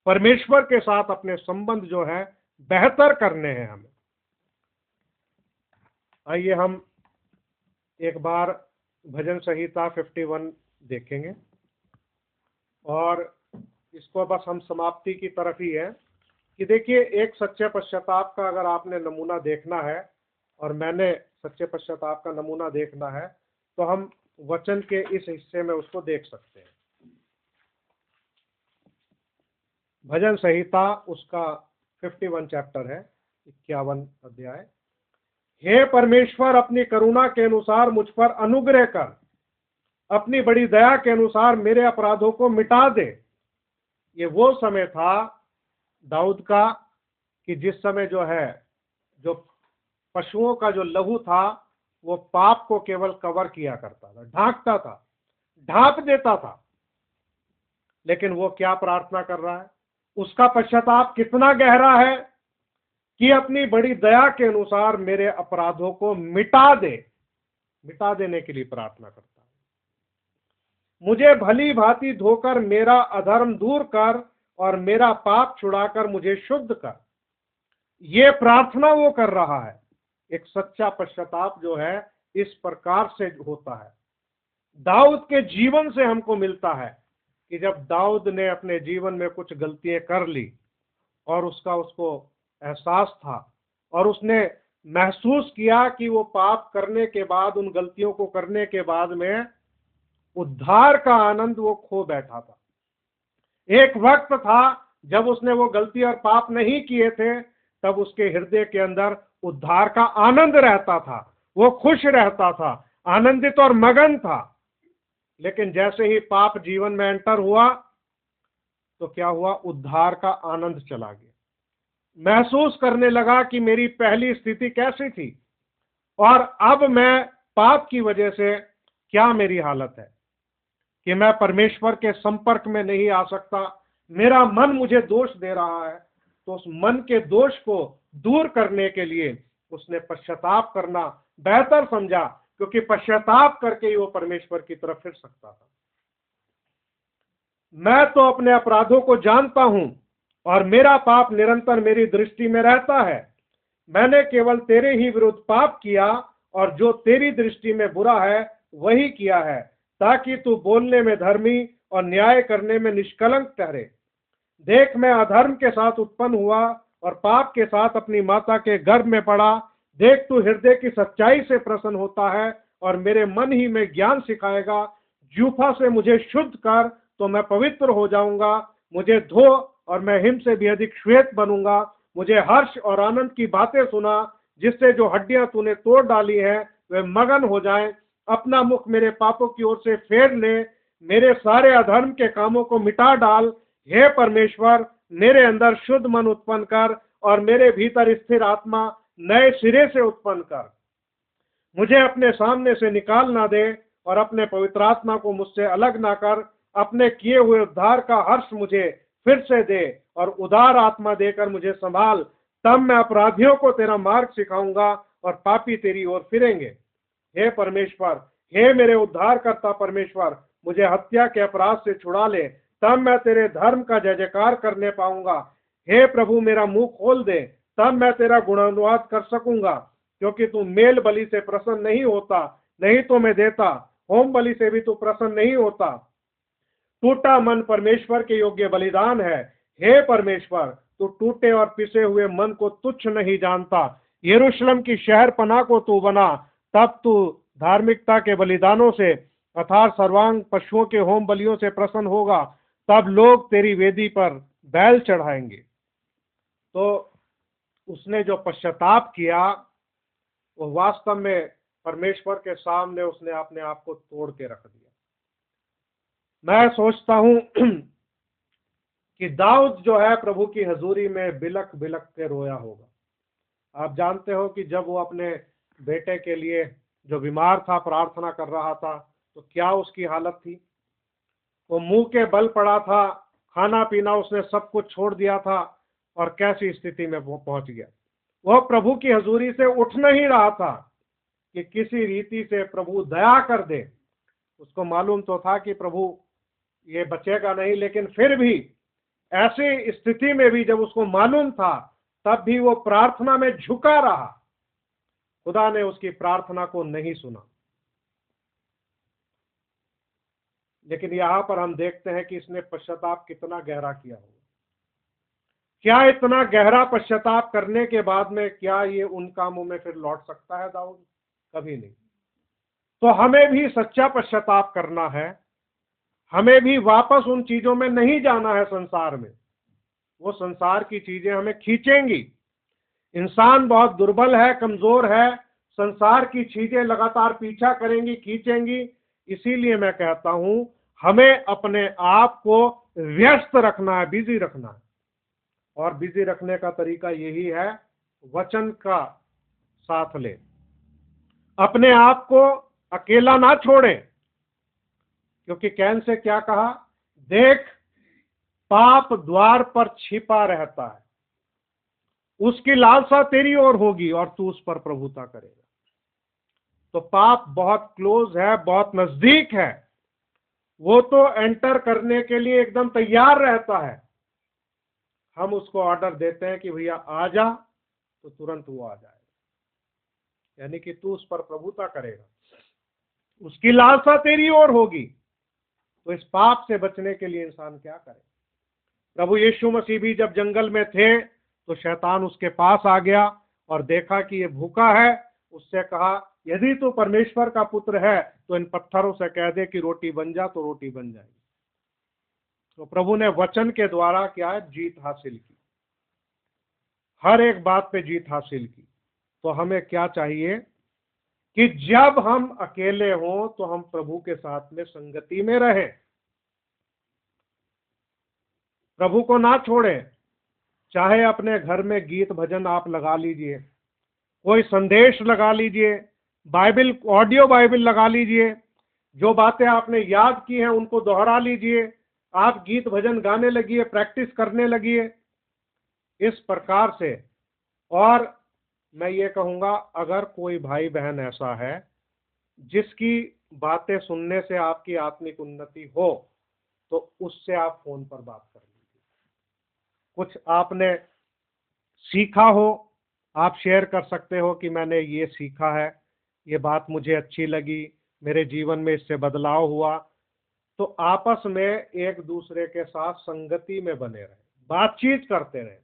परमेश्वर के साथ अपने संबंध जो है बेहतर करने हैं हमें। आइए हम एक बार भजन संहिता 51 देखेंगे, और इसको बस हम समाप्ति की तरफ ही है कि देखिए, एक सच्चे पश्चाताप का अगर आपने नमूना देखना है और मैंने सच्चे पश्चाताप का नमूना देखना है, तो हम वचन के इस हिस्से में उसको देख सकते हैं। भजन संहिता उसका 51 चैप्टर है, 51 अध्याय। हे परमेश्वर, अपनी करुणा के अनुसार मुझ पर अनुग्रह कर, अपनी बड़ी दया के अनुसार मेरे अपराधों को मिटा दे। ये वो समय था दाऊद का कि जिस समय जो है जो पशुओं का जो लहू था वो पाप को केवल कवर किया करता था, ढांकता था, ढांप देता था। लेकिन वो क्या प्रार्थना कर रहा है? उसका पश्चाताप कितना गहरा है कि अपनी बड़ी दया के अनुसार मेरे अपराधों को मिटा दे, मिटा देने के लिए प्रार्थना करता है। मुझे भली भांति धोकर मेरा अधर्म दूर कर और मेरा पाप छुड़ाकर मुझे शुद्ध कर। ये प्रार्थना वो कर रहा है। एक सच्चा पश्चाताप जो है इस प्रकार से होता है। दाऊद के जीवन से हमको मिलता है कि जब दाऊद ने अपने जीवन में कुछ गलतियां कर ली और उसको एहसास था और उसने महसूस किया कि वो पाप करने के बाद, उन गलतियों को करने के बाद में उद्धार का आनंद वो खो बैठा था। एक वक्त था जब उसने वो गलती और पाप नहीं किए थे, तब उसके हृदय के अंदर उद्धार का आनंद रहता था, वो खुश रहता था, आनंदित और मगन था। लेकिन जैसे ही पाप जीवन में एंटर हुआ तो क्या हुआ? उद्धार का आनंद चला गया। महसूस करने लगा कि मेरी पहली स्थिति कैसी थी और अब मैं पाप की वजह से क्या मेरी हालत है कि मैं परमेश्वर के संपर्क में नहीं आ सकता। मेरा मन मुझे दोष दे रहा है। तो उस मन के दोष को दूर करने के लिए उसने पश्चाताप करना बेहतर समझा, क्योंकि पश्चाताप करके ही वो परमेश्वर की तरफ फिर सकता था। मैं तो अपने अपराधों को जानता हूं और मेरा पाप निरंतर मेरी दृष्टि में रहता है। मैंने केवल तेरे ही विरुद्ध पाप किया और जो तेरी दृष्टि में बुरा है वही किया है, ताकि तू बोलने में धर्मी और न्याय करने में निष्कलंक ठहरे। देख, मैं अधर्म के साथ उत्पन्न हुआ और पाप के साथ अपनी माता के गर्भ में पड़ा। देख, तू हृदय की सच्चाई से प्रसन्न होता है और मेरे मन ही में ज्ञान सिखाएगा। जूफा से मुझे शुद्ध कर तो मैं पवित्र हो जाऊंगा। मुझे धो और मैं हिम से भी अधिक श्वेत बनूंगा। मुझे हर्ष और आनंद की बातें सुना, जिससे जो हड्डियां तूने तोड़ डाली हैं वे मगन हो जाएं। अपना मुख मेरे पापों की ओर से फेर ले, मेरे सारे अधर्म के कामों को मिटा डाल। हे परमेश्वर, मेरे अंदर शुद्ध मन उत्पन्न कर और मेरे भीतर स्थिर आत्मा नए सिरे से उत्पन्न कर। मुझे अपने सामने से निकाल ना दे और अपने पवित्र आत्मा को मुझसे अलग ना कर। अपने किए हुए उद्धार का हर्ष मुझे फिर से दे और उदार आत्मा देकर मुझे संभाल। तब मैं अपराधियों को तेरा मार्ग सिखाऊंगा और पापी तेरी ओर फिरेंगे। हे परमेश्वर, हे मेरे उद्धारकर्ता परमेश्वर, मुझे हत्या के अपराध से छुड़ा ले, तब मैं तेरे धर्म का जय जयकार करने पाऊंगा। हे प्रभु, मेरा मुंह खोल दे, तब मैं तेरा गुणानुवाद कर सकूंगा। क्योंकि तू मेल बलि से प्रसन्न नहीं होता, नहीं तो मैं देता। होम बलि से भी तू प्रसन्न नहीं होता। टूटा मन परमेश्वर के योग्य बलिदान है। हे परमेश्वर, तू टूटे और पिसे हुए मन को तुच्छ नहीं जानता। यरूशलेम की शहर पनाह को तू बना, तब तू धार्मिकता के बलिदानों से अर्थात सर्वांग पशुओं के होम बलियों से प्रसन्न होगा। तब लोग तेरी वेदी पर बैल चढ़ाएंगे। तो उसने जो पश्चाताप किया वो वास्तव में परमेश्वर के सामने उसने अपने आप को तोड़ के रख दिया। मैं सोचता हूं कि दाऊद जो है प्रभु की हजूरी में बिलक बिलक के रोया होगा। आप जानते हो कि जब वो अपने बेटे के लिए जो बीमार था प्रार्थना कर रहा था तो क्या उसकी हालत थी। वो मुंह के बल पड़ा था, खाना पीना उसने सब कुछ छोड़ दिया था और कैसी स्थिति में वो पहुंच गया। वह प्रभु की हजूरी से उठ नहीं रहा था कि किसी रीति से प्रभु दया कर दे। उसको मालूम तो था कि प्रभु ये बचेगा नहीं, लेकिन फिर भी ऐसी स्थिति में भी जब उसको मालूम था तब भी वो प्रार्थना में झुका रहा। खुदा ने उसकी प्रार्थना को नहीं सुना। लेकिन यहां पर हम देखते हैं कि इसने पश्चाताप कितना गहरा किया होगा। क्या इतना गहरा पश्चाताप करने के बाद में क्या ये उन कामों में फिर लौट सकता है दाऊद? कभी नहीं। तो हमें भी सच्चा पश्चाताप करना है। हमें भी वापस उन चीजों में नहीं जाना है संसार में। वो संसार की चीजें हमें खींचेंगी। इंसान बहुत दुर्बल है, कमजोर है। संसार की चीजें लगातार पीछा करेंगी, खींचेंगी। इसीलिए मैं कहता हूं हमें अपने आप को व्यस्त रखना है, बिजी रखना है। और बिजी रखने का तरीका यही है, वचन का साथ ले। अपने आप को अकेला ना छोड़ें, क्योंकि कैन से क्या कहा, देख पाप द्वार पर छिपा रहता है, उसकी लालसा तेरी ओर होगी और तू उस पर प्रभुता करेगा। तो पाप बहुत क्लोज है, बहुत नजदीक है। वो तो एंटर करने के लिए एकदम तैयार रहता है। हम उसको ऑर्डर देते हैं कि भैया आ जा, तो तुरंत वो आ जाएगा। यानी कि तू उस पर प्रभुता करेगा, उसकी लालसा तेरी ओर होगी। तो इस पाप से बचने के लिए इंसान क्या करे? प्रभु यीशु मसीह भी जब जंगल में थे तो शैतान उसके पास आ गया और देखा कि ये भूखा है। उससे कहा, यदि तू परमेश्वर का पुत्र है तो इन पत्थरों से कह दे कि रोटी बन जा, तो रोटी बन जाएगी। तो प्रभु ने वचन के द्वारा क्या है, जीत हासिल की, हर एक बात पे जीत हासिल की। तो हमें क्या चाहिए कि जब हम अकेले हों तो हम प्रभु के साथ में संगति में रहें, प्रभु को ना छोड़ें। चाहे अपने घर में गीत भजन आप लगा लीजिए, कोई संदेश लगा लीजिए, बाइबल ऑडियो बाइबल लगा लीजिए, जो बातें आपने याद की हैं उनको दोहरा लीजिए, आप गीत भजन गाने लगिए, प्रैक्टिस करने लगिए, इस प्रकार से। और मैं ये कहूँगा, अगर कोई भाई बहन ऐसा है जिसकी बातें सुनने से आपकी आत्मिक उन्नति हो, तो उससे आप फोन पर बात कर लीजिए। कुछ आपने सीखा हो, आप शेयर कर सकते हो कि मैंने ये सीखा है, ये बात मुझे अच्छी लगी, मेरे जीवन में इससे बदलाव हुआ। तो आपस में एक दूसरे के साथ संगति में बने रहे, बातचीत करते रहे।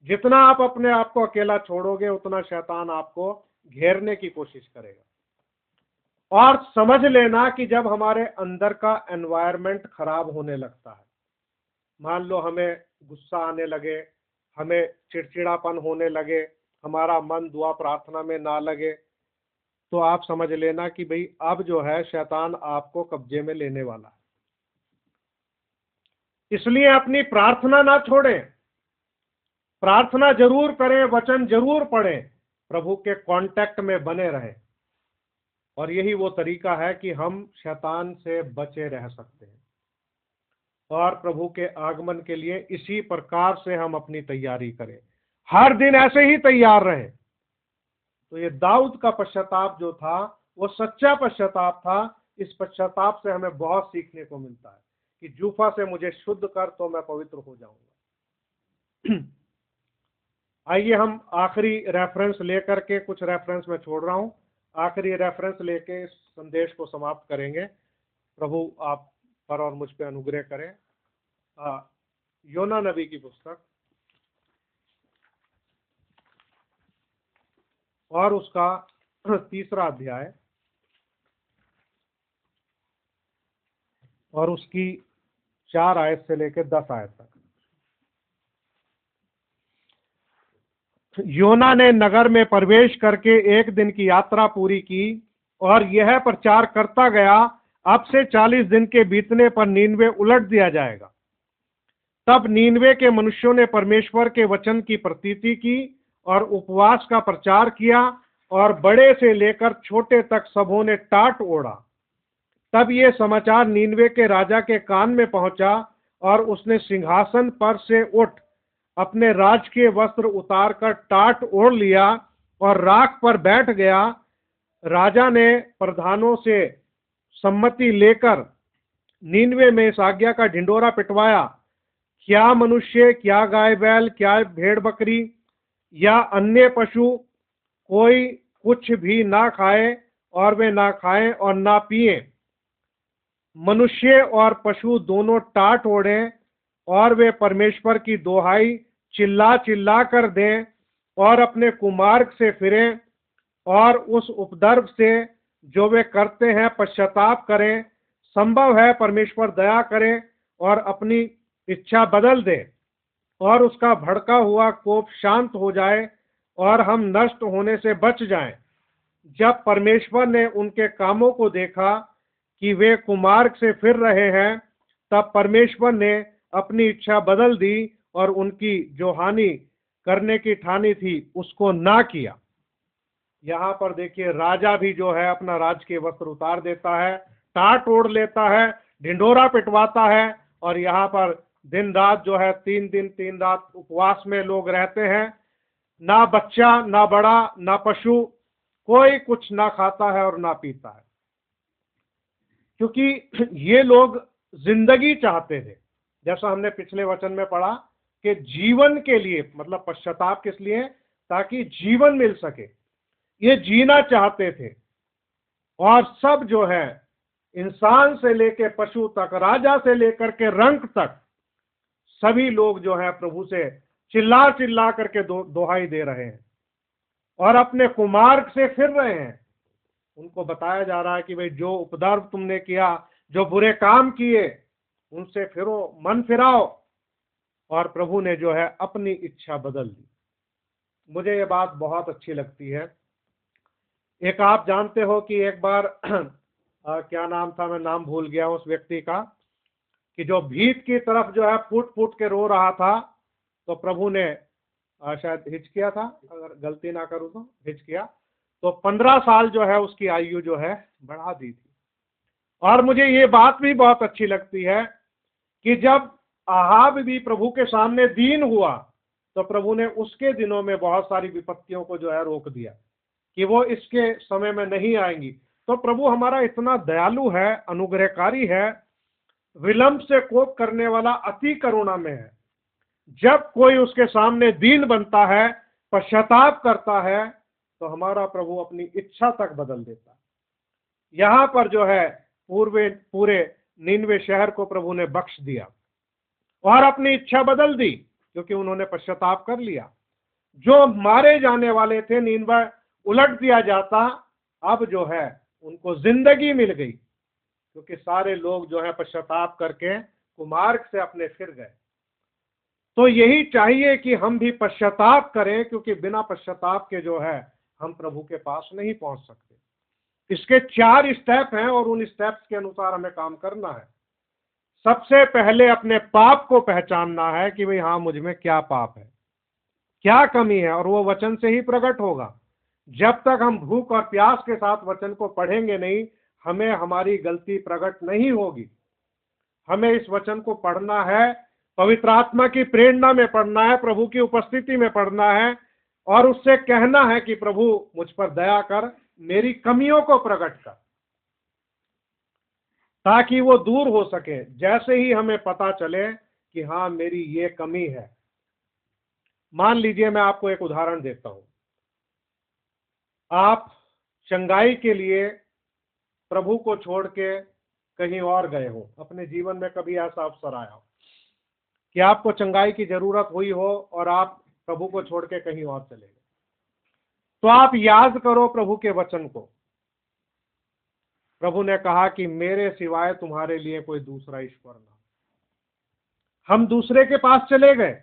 जितना आप अपने आप को अकेला छोड़ोगे उतना शैतान आपको घेरने की कोशिश करेगा। और समझ लेना कि जब हमारे अंदर का एनवायरनमेंट खराब होने लगता है, मान लो हमें गुस्सा आने लगे, हमें चिड़चिड़ापन होने लगे, हमारा मन दुआ प्रार्थना में ना लगे, तो आप समझ लेना कि भाई अब जो है शैतान आपको कब्जे में लेने वाला है। इसलिए अपनी प्रार्थना ना छोड़ें, प्रार्थना जरूर करें, वचन जरूर पढ़ें, प्रभु के कांटेक्ट में बने रहें। और यही वो तरीका है कि हम शैतान से बचे रह सकते हैं और प्रभु के आगमन के लिए इसी प्रकार से हम अपनी तैयारी करें, हर दिन ऐसे ही तैयार रहें। तो ये दाऊद का पश्चाताप जो था वो सच्चा पश्चाताप था। इस पश्चाताप से हमें बहुत सीखने को मिलता है कि जूफा से मुझे शुद्ध कर तो मैं पवित्र हो जाऊंगा। आइए हम आखिरी रेफरेंस लेकर के, कुछ रेफरेंस मैं छोड़ रहा हूं, आखिरी रेफरेंस लेके इस संदेश को समाप्त करेंगे। प्रभु आप पर और मुझ पे अनुग्रह करें। योना नबी की पुस्तक और उसका 3रा अध्याय और उसकी 4 आयत से लेकर 10 आयत तक। योना ने नगर में प्रवेश करके एक दिन की यात्रा पूरी की और यह प्रचार करता गया, अब से 40 दिन के बीतने पर नीनवे उलट दिया जाएगा। तब नीनवे के मनुष्यों ने परमेश्वर के वचन की प्रतीति की और उपवास का प्रचार किया और बड़े से लेकर छोटे तक सबों ने टाट ओढ़ा। तब ये समाचार नीनवे के राजा के कान में पहुंचा और उसने सिंहासन पर से उठ अपने राज के वस्त्र उतारकर टाट ओढ़ लिया और राख पर बैठ गया। राजा ने प्रधानों से सम्मति लेकर नीनवे में इस आज्ञा का ढिंडोरा पिटवाया, क्या मनुष्य, क्या गाय बैल, क्या भेड़ बकरी या अन्य पशु कोई कुछ भी ना खाए और वे ना खाएं और ना पिए। मनुष्य और पशु दोनों टाट ओढ़ें और वे परमेश्वर की दोहाई चिल्ला चिल्ला कर दें और अपने कुमार्ग से फिरें और उस उपद्रव से जो वे करते हैं पश्चाताप करें। संभव है परमेश्वर दया करे और अपनी इच्छा बदल दे और उसका भड़का हुआ कोप शांत हो जाए और हम नष्ट होने से बच जाएं। जब परमेश्वर ने उनके कामों को देखा कि वे कुमार्ग से फिर रहे हैं, तब परमेश्वर ने अपनी इच्छा बदल दी और उनकी जो हानि करने की ठानी थी उसको ना किया। यहाँ पर देखिए, राजा भी जो है अपना राज के वस्त्र उतार देता है, टाट ओढ़ लेता है, ढिंडोरा पिटवाता है और यहाँ पर दिन रात जो है 3 दिन 3 रात उपवास में लोग रहते हैं। ना बच्चा, ना बड़ा, ना पशु, कोई कुछ ना खाता है और ना पीता है, क्योंकि ये लोग जिंदगी चाहते थे। जैसा हमने पिछले वचन में पढ़ा कि जीवन के लिए, मतलब पश्चाताप किस लिए, ताकि जीवन मिल सके, ये जीना चाहते थे। और सब जो है, इंसान से लेकर पशु तक, राजा से लेकर के रंक तक, सभी लोग जो है प्रभु से चिल्ला चिल्ला करके दोहाई दे रहे हैं और अपने कुमार्ग से फिर रहे हैं। उनको बताया जा रहा है कि भाई जो उपद्रव तुमने किया, जो बुरे काम किए, उनसे फिरो, मन फिराओ। और प्रभु ने जो है अपनी इच्छा बदल दी। मुझे ये बात बहुत अच्छी लगती है। एक आप जानते हो कि एक बार क्या नाम था, मैं नाम भूल गया उस व्यक्ति का, कि जो भीत की तरफ जो है फूट फूट के रो रहा था, तो प्रभु ने शायद हिचकिया था, अगर गलती ना करूं तो हिचकिया, तो 15 साल जो है उसकी आयु जो है बढ़ा दी थी। और मुझे ये बात भी बहुत अच्छी लगती है कि जब आहाब भी प्रभु के सामने दीन हुआ, तो प्रभु ने उसके दिनों में बहुत सारी विपत्तियों को जो है रोक दिया कि वो इसके समय में नहीं आएंगी। तो प्रभु हमारा इतना दयालु है, अनुग्रहकारी है, विलंब से कोप करने वाला, अति करुणा में है। जब कोई उसके सामने दीन बनता है, पश्चाताप करता है, तो हमारा प्रभु अपनी इच्छा तक बदल देता है। यहाँ पर जो है पूरे नीनवे शहर को प्रभु ने बख्श दिया और अपनी इच्छा बदल दी, क्योंकि उन्होंने पश्चाताप कर लिया। जो मारे जाने वाले थे, नीनवे उलट दिया जाता, अब जो है उनको जिंदगी मिल गई, क्योंकि सारे लोग जो है पश्चाताप करके कुमार्ग से अपने फिर गए। तो यही चाहिए कि हम भी पश्चाताप करें, क्योंकि बिना पश्चाताप के जो है हम प्रभु के पास नहीं पहुंच सकते। इसके 4 स्टेप हैं और उन स्टेप्स के अनुसार हमें काम करना है। सबसे पहले अपने पाप को पहचानना है कि भाई हाँ, मुझ में क्या पाप है, क्या कमी है, और वो वचन से ही प्रकट होगा। जब तक हम भूख और प्यास के साथ वचन को पढ़ेंगे नहीं, हमें हमारी गलती प्रकट नहीं होगी। हमें इस वचन को पढ़ना है, पवित्र आत्मा की प्रेरणा में पढ़ना है, प्रभु की उपस्थिति में पढ़ना है, और उससे कहना है कि प्रभु मुझ पर दया कर, मेरी कमियों को प्रकट कर, ताकि वो दूर हो सके। जैसे ही हमें पता चले कि हाँ, मेरी ये कमी है। मान लीजिए, मैं आपको एक उदाहरण देता हूं। आप चंगाई के लिए प्रभु को छोड़ के कहीं और गए हो। अपने जीवन में कभी ऐसा अवसर आया हो कि आपको चंगाई की जरूरत हुई हो और आप प्रभु को छोड़ के कहीं और चले गए, तो आप याद करो प्रभु के वचन को। प्रभु ने कहा कि मेरे सिवाय तुम्हारे लिए कोई दूसरा ईश्वर ना। हम दूसरे के पास चले गए।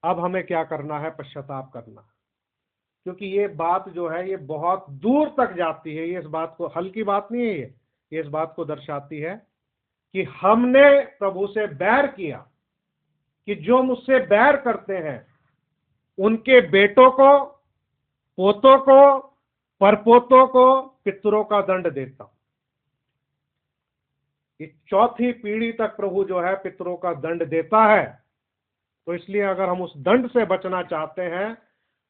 अब हमें क्या करना है? पश्चाताप करना, क्योंकि ये बात जो है ये बहुत दूर तक जाती है। ये इस बात को, हल्की बात नहीं है ये इस बात को दर्शाती है कि हमने प्रभु से बैर किया, कि जो मुझसे बैर करते हैं उनके बेटों को, पोतों को, परपोतों को पितरों का दंड देता। ये 4थी पीढ़ी तक प्रभु जो है पितरों का दंड देता है। तो इसलिए अगर हम उस दंड से बचना चाहते हैं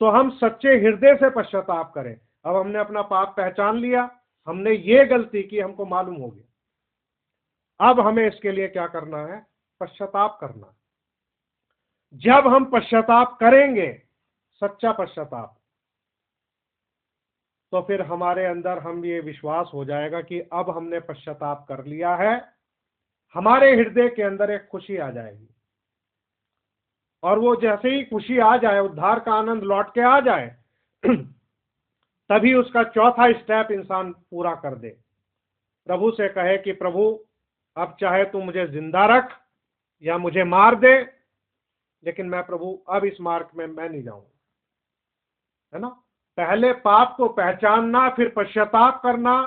तो हम सच्चे हृदय से पश्चाताप करें। अब हमने अपना पाप पहचान लिया, हमने ये गलती की, हमको मालूम हो गया। अब हमें इसके लिए क्या करना है? पश्चाताप करना। जब हम पश्चाताप करेंगे, सच्चा पश्चाताप, तो फिर हमारे अंदर हम ये विश्वास हो जाएगा कि अब हमने पश्चाताप कर लिया है। हमारे हृदय के अंदर एक खुशी आ जाएगी, और वो जैसे ही खुशी आ जाए, उद्धार का आनंद लौट के आ जाए, तभी उसका 4था स्टेप इंसान पूरा कर दे। प्रभु से कहे कि प्रभु, अब चाहे तू मुझे जिंदा रख या मुझे मार दे, लेकिन मैं प्रभु अब इस मार्ग में मैं नहीं जाऊंगा। है ना? पहले पाप को पहचानना, फिर पश्चाताप करना,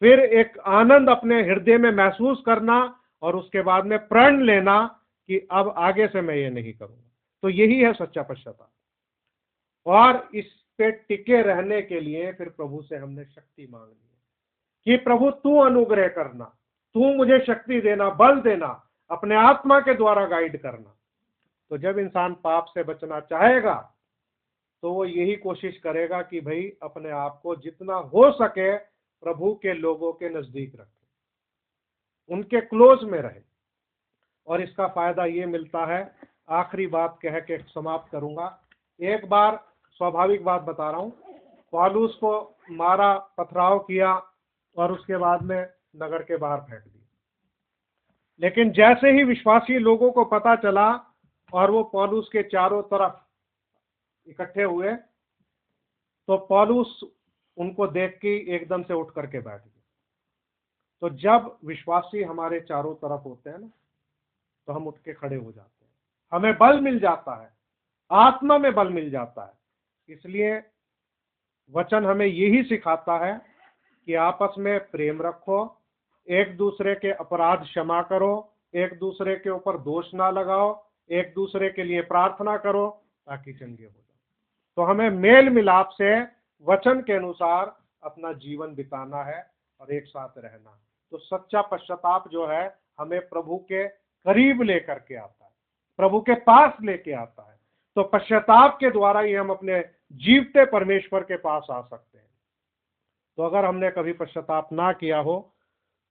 फिर एक आनंद अपने हृदय में महसूस करना, और उसके बाद में प्रण लेना कि अब आगे से मैं ये नहीं करूंगा। तो यही है सच्चा पश्चाताप। और इस पे टिके रहने के लिए फिर प्रभु से हमने शक्ति मांगनी है कि प्रभु तू अनुग्रह करना, तू मुझे शक्ति देना, बल देना, अपने आत्मा के द्वारा गाइड करना। तो जब इंसान पाप से बचना चाहेगा तो वो यही कोशिश करेगा कि भाई अपने आप को जितना हो सके प्रभु के लोगों के नजदीक रखे, उनके क्लोज में रहे। और इसका फायदा ये मिलता है, आखिरी बात कह के समाप्त करूंगा। एक बार स्वाभाविक बात बता रहा हूं, पौलुस को मारा, पथराव किया और उसके बाद में नगर के बाहर फेंक दिया। लेकिन जैसे ही विश्वासी लोगों को पता चला और वो पौलुस के चारों तरफ इकट्ठे हुए, तो पौलुस उनको देख के एकदम से उठ करके बैठ गए। तो जब विश्वासी हमारे चारों तरफ होते हैं ना, तो हम उठ के खड़े हो जाते हैं, हमें बल मिल जाता है, आत्मा में बल मिल जाता है। इसलिए वचन हमें यही सिखाता है कि आपस में प्रेम रखो, एक दूसरे के अपराध क्षमा करो, एक दूसरे के ऊपर दोष ना लगाओ, एक दूसरे के लिए प्रार्थना करो ताकि चंगे हो जाओ। तो हमें मेल मिलाप से वचन के अनुसार अपना जीवन बिताना है और एक साथ रहना। तो सच्चा पश्चाताप जो है हमें प्रभु के करीब लेकर के आता है, प्रभु के पास लेके आता है। तो पश्चाताप के द्वारा ही हम अपने जीवते परमेश्वर के पास आ सकते हैं। तो अगर हमने कभी पश्चाताप ना किया हो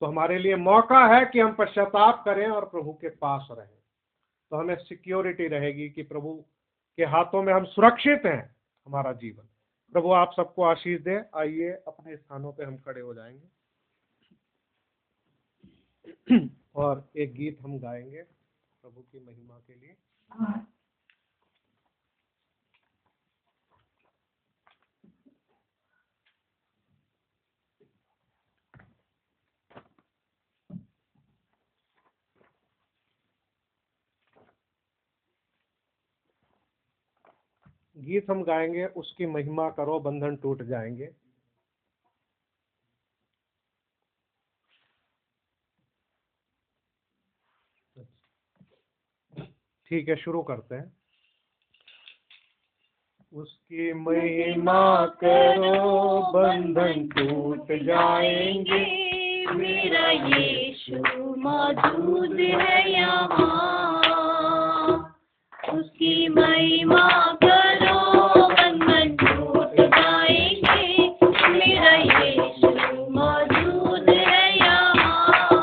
तो हमारे लिए मौका है कि हम पश्चाताप करें और प्रभु के पास रहें। तो हमें सिक्योरिटी रहेगी कि प्रभु के हाथों में हम सुरक्षित हैं हमारा जीवन। प्रभु आप सबको आशीष दे। आइए अपने स्थानों पे हम खड़े हो जाएंगे। और एक गीत हम गाएंगे प्रभु की महिमा के लिए। गीत हम गाएंगे, उसकी महिमा करो बंधन टूट जाएंगे। ठीक है, शुरू करते हैं। उसकी महिमा करो बंधन टूट जाएंगे, मेरा यीशु मौजूद है यहाँ। उसकी महिमा करो बंधन टूट जाएंगे, मेरा यीशु मौजूद है यहाँ।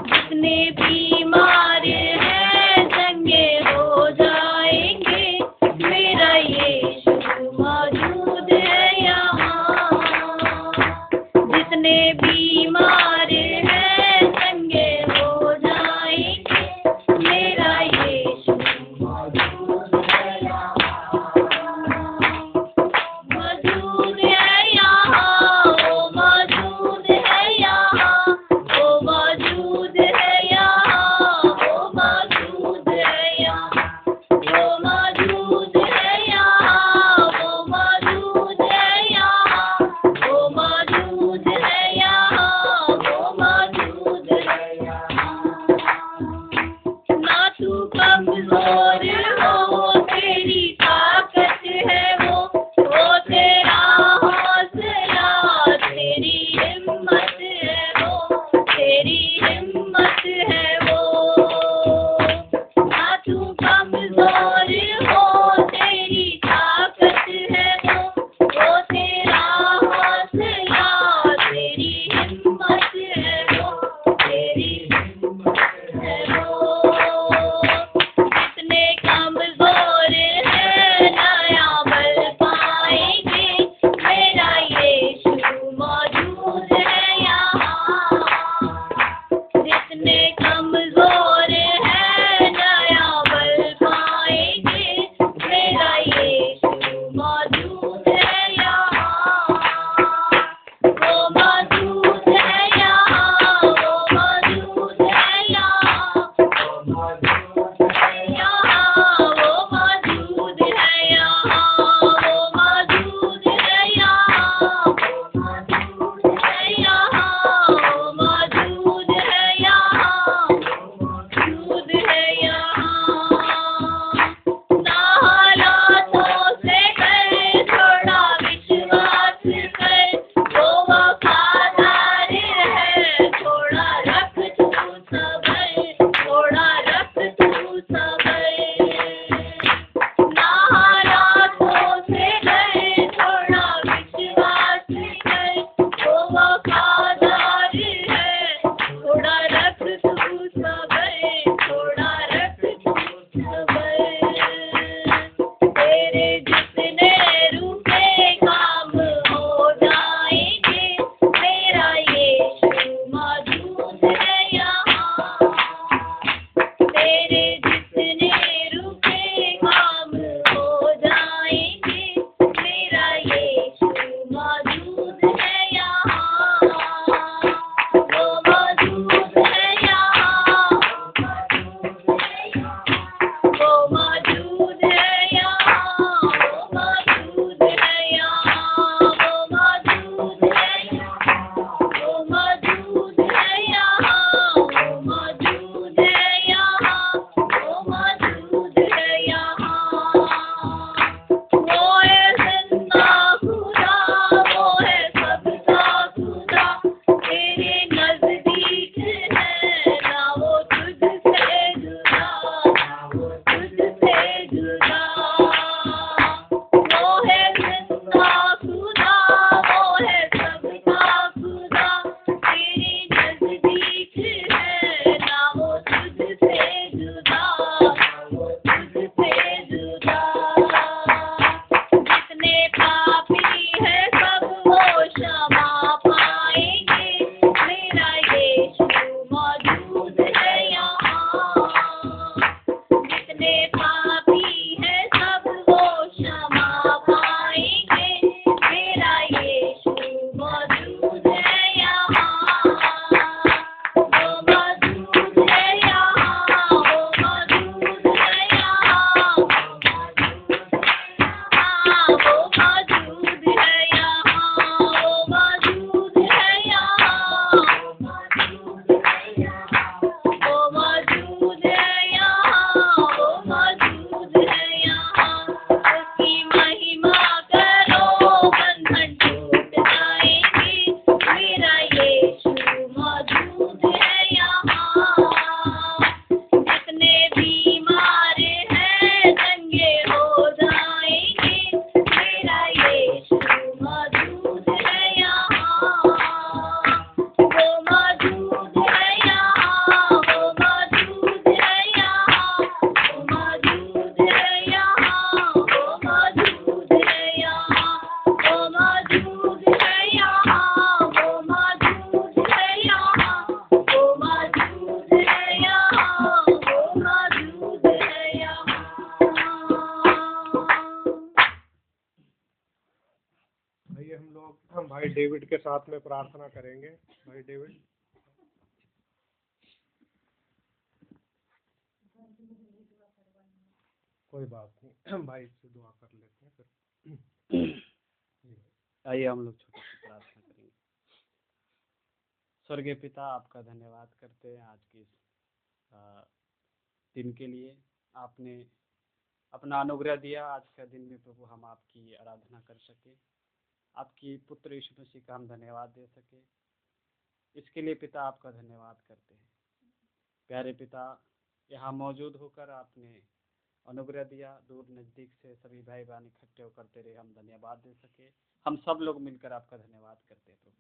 जितने बीमार हैं चंगे हो जाएंगे, मेरा यीशु मौजूद है यहाँ। जितने बीमार हैं चंगे हो जाएंगे, मेरा यीशु मौजूद है यहाँ। मौजूद है यहाँ, वो मौजूद है यहाँ, वो मौजूद है यहाँ, वो मौजूद है यहाँ, वो मौजूद है यहाँ, वो मौजूद है यहाँ, वो मौजूद है यहाँ, वो आइए हम भाई डेविड के साथ में प्रार्थना करेंगे। भाई डेविड। कोई बात नहीं, भाई से दुआ कर लेते हैं फिर। आइए हम लोग छोटी सी प्रार्थना करेंगे। स्वर्गीय पिता, आपका धन्यवाद करते हैं आज की इस दिन के लिए। आपने अपना अनुग्रह दिया आज का दिन में प्रभु हम आपकी आराधना कर सके, आपकी पुत्र यीशु मसीह का हम धन्यवाद दे सके। इसके लिए पिता आपका धन्यवाद करते हैं। प्यारे पिता, यहाँ मौजूद होकर आपने अनुग्रह दिया, दूर नज़दीक से सभी भाई बहन इकट्ठे होकर तेरे हम धन्यवाद दे सके। हम सब लोग मिलकर आपका धन्यवाद करते हैं प्रभु।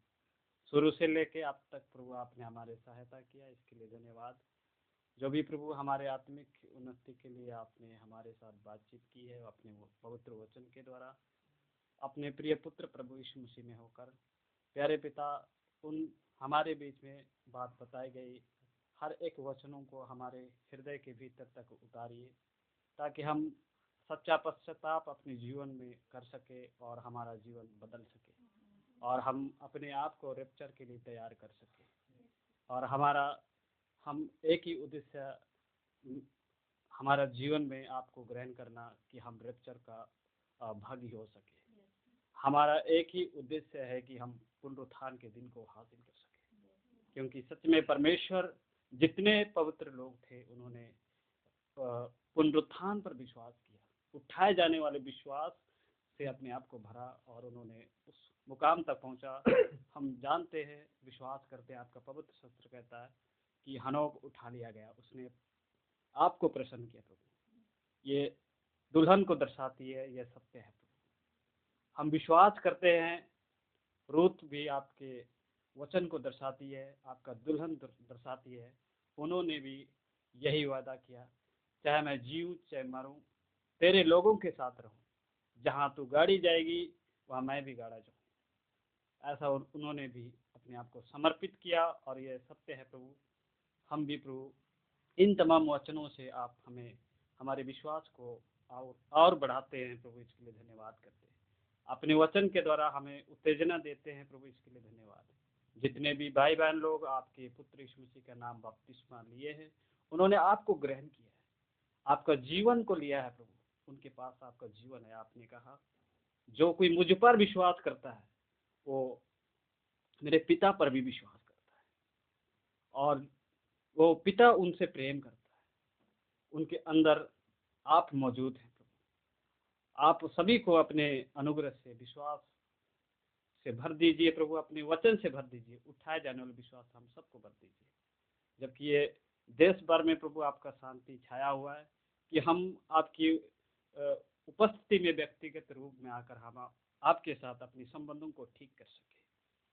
शुरू से लेके अब तक प्रभु आपने हमारे सहायता किया, इसके लिए धन्यवाद। जो भी प्रभु हमारे आत्मिक उन्नति के लिए आपने हमारे साथ बातचीत की है, अपने पवित्र वचन के द्वारा अपने प्रिय पुत्र प्रभु यीशु मसीह में होकर, प्यारे पिता, उन हमारे बीच में बात बताई गई हर एक वचनों को हमारे हृदय के भीतर तक उतारिए, ताकि हम सच्चा पश्चाताप अपने जीवन में कर सके और हमारा जीवन बदल सके और हम अपने आप को रैप्चर के लिए तैयार कर सके। और हम एक ही उद्देश्य हमारा जीवन में आपको ग्रहण करना कि हम रैप्चर का भागी हो सके। हमारा एक ही उद्देश्य है कि हम पुनरुत्थान के दिन को हासिल कर सके, क्योंकि सच में परमेश्वर जितने पवित्र लोग थे उन्होंने पुनरुत्थान पर विश्वास किया, उठाए जाने वाले विश्वास से अपने आप को भरा और उन्होंने उस मुकाम तक पहुंचा। हम जानते हैं, विश्वास करते हैं, आपका पवित्र शास्त्र कहता है कि हनोक उठा लिया गया, उसने आपको प्रसन्न किया प्रभु। ये दुल्हन को दर्शाती है, यह सत्य है प्रभु। हम विश्वास करते हैं, रूत भी आपके वचन को दर्शाती है, आपका दुल्हन दर्शाती है। उन्होंने भी यही वादा किया, चाहे मैं जीऊं चाहे मरूं, तेरे लोगों के साथ रहूं, जहां तू गाड़ी जाएगी वहां मैं भी गाड़ा जाऊं। ऐसा उन्होंने भी अपने आप को समर्पित किया और यह सत्य है प्रभु। हम भी प्रभु इन तमाम वचनों से आप हमें हमारे विश्वास को और बढ़ाते हैं प्रभु, इसके लिए धन्यवाद करते हैं। अपने वचन के द्वारा हमें उत्तेजना देते हैं प्रभु, इसके लिए धन्यवाद। जितने भी भाई बहन लोग आपके पुत्र यीशु मसीह का नाम बपतिस्मा लिए हैं, उन्होंने आपको ग्रहण किया है, आपका जीवन को लिया है प्रभु, उनके पास आपका जीवन है। आपने कहा, जो कोई मुझ पर विश्वास करता है वो मेरे पिता पर भी विश्वास करता है और वो पिता उनसे प्रेम करता है। उनके अंदर आप मौजूद हैं प्रभु। आप सभी को अपने अनुग्रह से, विश्वास से भर दीजिए प्रभु, अपने वचन से भर दीजिए। उठाए जाने वाले विश्वास हम सबको भर दीजिए। जबकि ये देश भर में प्रभु आपका शांति छाया हुआ है, कि हम आपकी उपस्थिति में व्यक्तिगत रूप में आकर हम आपके साथ अपने संबंधों को ठीक कर सके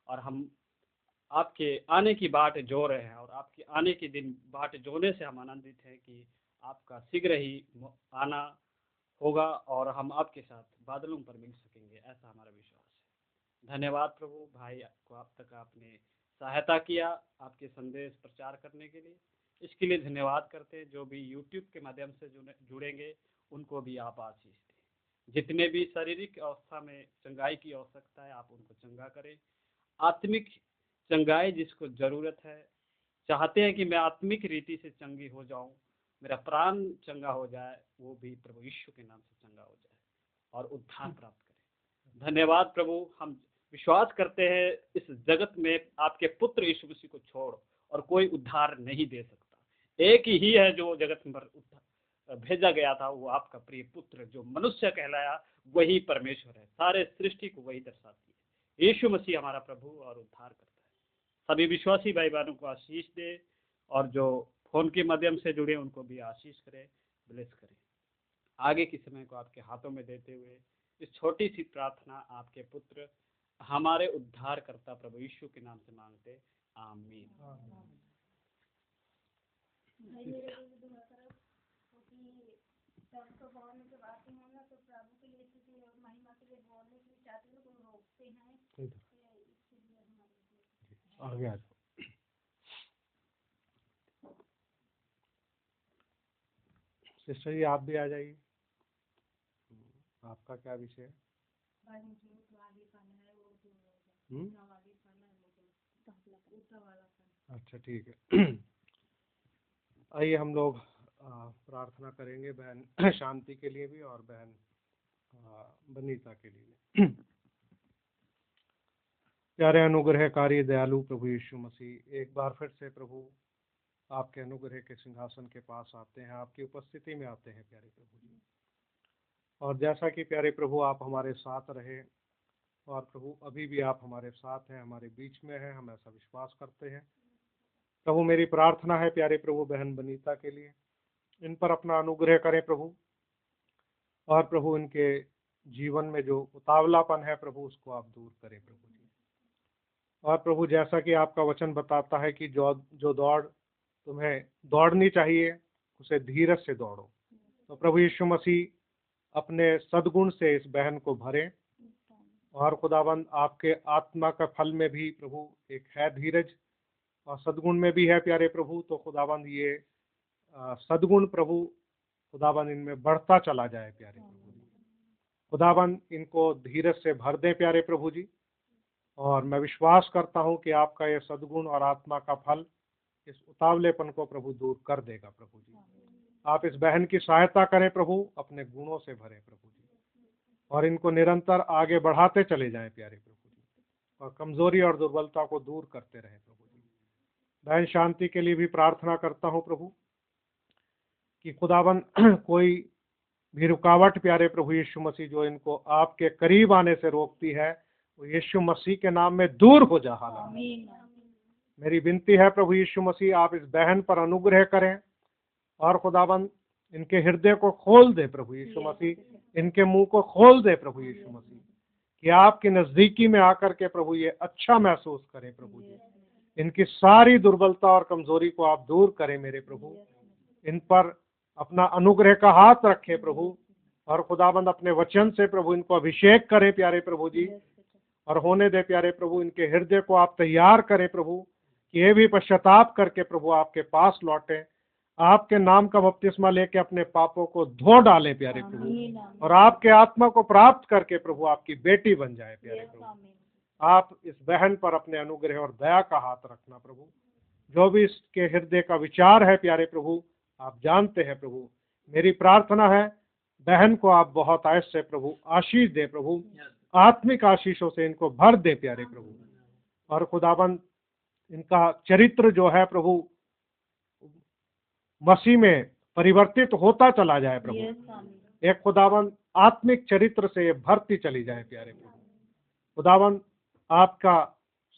और हम आपके आने की बाट जो रहे हैं और आपके आने के दिन बाट जोने से हम आनंदित हैं कि आपका शीघ्र ही आना होगा और हम आपके साथ बादलों पर मिल सकेंगे, ऐसा हमारा विश्वास है। धन्यवाद प्रभु, भाई को आप तक आपने सहायता किया आपके संदेश प्रचार करने के लिए, इसके लिए धन्यवाद करते हैं। जो भी यूट्यूब के माध्यम से जुड़ेंगे उनको भी आप आशीष दें। जितने भी शारीरिक अवस्था में चंगाई की आवश्यकता है आप उनको चंगा करें। आत्मिक चंगाई जिसको जरूरत है, चाहते हैं कि मैं आत्मिक रीति से चंगी हो जाऊं, मेरा प्राण चंगा हो जाए, वो भी प्रभु यीशु के नाम से चंगा हो जाए और उद्धार प्राप्त करें। धन्यवाद प्रभु। हम विश्वास करते हैं इस जगत में आपके पुत्र यीशु मसीह को छोड़ और कोई उद्धार नहीं दे सकता। एक ही है जो जगत पर भेजा गया था, वो आपका प्रिय पुत्र जो मनुष्य कहलाया, वही परमेश्वर है। सारे सृष्टि को वही दर्शाती है। यीशु मसीह हमारा प्रभु और उद्धार करता है। सभी विश्वासी भाई बहनों को आशीष दे और जो फोन के माध्यम से जुड़े उनको भी आशीष करे, ब्लेस करे। आगे के समय को आपके हाथों में देते हुए इस छोटी सी प्रार्थना आपके पुत्र हमारे उद्धार करता प्रभु यीशु के नाम से मांगते, आमीन। आगे आ जाओ। सिस्टर जी आप भी आ जाइए। आपका क्या विषय है? अच्छा ठीक है। आइए हम लोग प्रार्थना करेंगे बहन शांति के लिए भी और बहन बनीता के लिए। प्यारे अनुग्रहकारी दयालु प्रभु यीशु मसीह, एक बार फिर से प्रभु आपके अनुग्रह के सिंहासन के पास आते हैं, आपकी उपस्थिति में आते हैं प्यारे प्रभु जी। और जैसा कि प्यारे प्रभु आप हमारे साथ रहे और प्रभु अभी भी आप हमारे साथ हैं, हमारे बीच में हैं, हम ऐसा विश्वास करते हैं। प्रभु मेरी प्रार्थना है प्यारे प्रभु बहन बनीता के लिए, इन पर अपना अनुग्रह करें प्रभु, और प्रभु इनके जीवन में जो उतावलापन है प्रभु उसको आप दूर करें प्रभु जी। और प्रभु जैसा कि आपका वचन बताता है कि जो दौड़ तुम्हें दौड़नी चाहिए उसे धीरज से दौड़ो, तो प्रभु यीशु मसीह अपने सद्गुण से इस बहन को भरें। और खुदाबंद आपके आत्मा का फल में भी प्रभु एक है धीरज और सद्गुण में भी है प्यारे प्रभु, तो खुदाबंद ये सद्गुण प्रभु खुदाबंद इनमें बढ़ता चला जाए प्यारे प्रभु जी। खुदाबंद इनको धीरज से भर दें प्यारे प्रभु जी। और मैं विश्वास करता हूँ कि आपका ये सद्गुण और आत्मा का फल इस उतावलेपन को प्रभु दूर कर देगा प्रभु जी। आप इस बहन की सहायता करें प्रभु, अपने गुणों से भरें प्रभु जी, और इनको निरंतर आगे बढ़ाते चले जाएं प्यारे प्रभु जी, और कमजोरी और दुर्बलता को दूर करते रहें प्रभु जी। बहन शांति के लिए भी प्रार्थना करता हूँ प्रभु कि खुदावन कोई भी रुकावट प्यारे प्रभु यीशु मसीह जो इनको आपके करीब आने से रोकती है वो यीशु मसीह के नाम में दूर हो जा। हालांकि मेरी विनती है प्रभु यीशु मसीह, आप इस बहन पर अनुग्रह करें और खुदाबंद इनके हृदय को खोल दे प्रभु यीशु मसीह, इनके मुंह को खोल दे प्रभु यीशु मसीह, कि आपकी नजदीकी में आकर के प्रभु ये अच्छा महसूस करें प्रभु जी। इनकी सारी दुर्बलता और कमजोरी को आप दूर करें मेरे प्रभु, इन पर अपना अनुग्रह का हाथ रखें प्रभु, और खुदाबंद अपने वचन से प्रभु इनको अभिषेक करें प्यारे प्रभु जी, और होने दे प्यारे प्रभु इनके हृदय को आप तैयार करें प्रभु, कि ये भी पश्चाताप करके प्रभु आपके पास लौटें, आपके नाम का बपतिस्मा लेके अपने पापों को धो डालें प्यारे प्रभु, और आपके आत्मा को प्राप्त करके प्रभु आपकी बेटी बन जाए प्यारे प्रभु। आप इस बहन पर अपने अनुग्रह और दया का हाथ रखना प्रभु, जो भी इसके हृदय का विचार है प्यारे प्रभु आप जानते हैं प्रभु। मेरी प्रार्थना है बहन को आप बहुत आयस से प्रभु आशीष दे प्रभु, आत्मिक आशीषों से इनको भर दे प्यारे प्रभु, और खुदाबंद इनका चरित्र जो है प्रभु मसीह में परिवर्तित होता चला जाए प्रभु, एक खुदाबंद आत्मिक चरित्र से भरती चली जाए प्यारे प्रभु। खुदाबंद आपका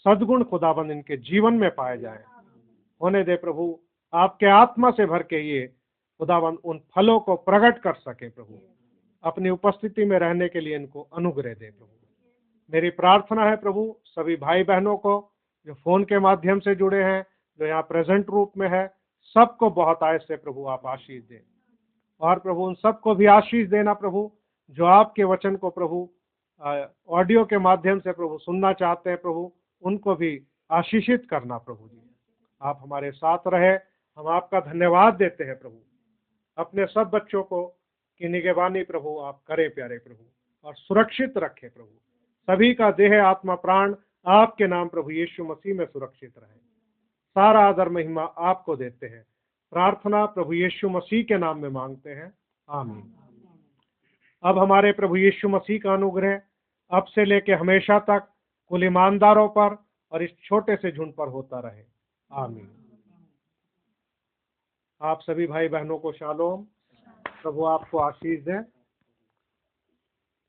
सद्गुण खुदाबंद इनके जीवन में पाए जाए, होने दे प्रभु आपके आत्मा से भर के ये खुदाबंद उन फलों को प्रकट कर सके प्रभु, अपनी उपस्थिति में रहने के लिए इनको अनुग्रह दे प्रभु। मेरी प्रार्थना है प्रभु सभी भाई बहनों को जो फोन के माध्यम से जुड़े हैं, जो यहाँ प्रेजेंट रूप में है, सबको बहुत आयस से प्रभु आप आशीष दें, और प्रभु उन सबको भी आशीष देना प्रभु जो आपके वचन को प्रभु ऑडियो के माध्यम से प्रभु सुनना चाहते हैं प्रभु, उनको भी आशीषित करना प्रभु जी। आप हमारे साथ रहे, हम आपका धन्यवाद देते हैं प्रभु। अपने सब बच्चों को की निगरानी प्रभु आप करें प्यारे प्रभु, और सुरक्षित रखें प्रभु। सभी का देह आत्मा प्राण आपके नाम प्रभु यीशु मसीह में सुरक्षित रहे। सारा आदर महिमा आपको देते हैं। प्रार्थना प्रभु यीशु मसीह के नाम में मांगते हैं, आमीन। अब हमारे प्रभु यीशु मसीह का अनुग्रह अब से लेके हमेशा तक कुल ईमानदारों पर और इस छोटे से झुंड पर होता रहे, आमीन। आप सभी भाई बहनों को शालोम, प्रभु आपको आशीष दें।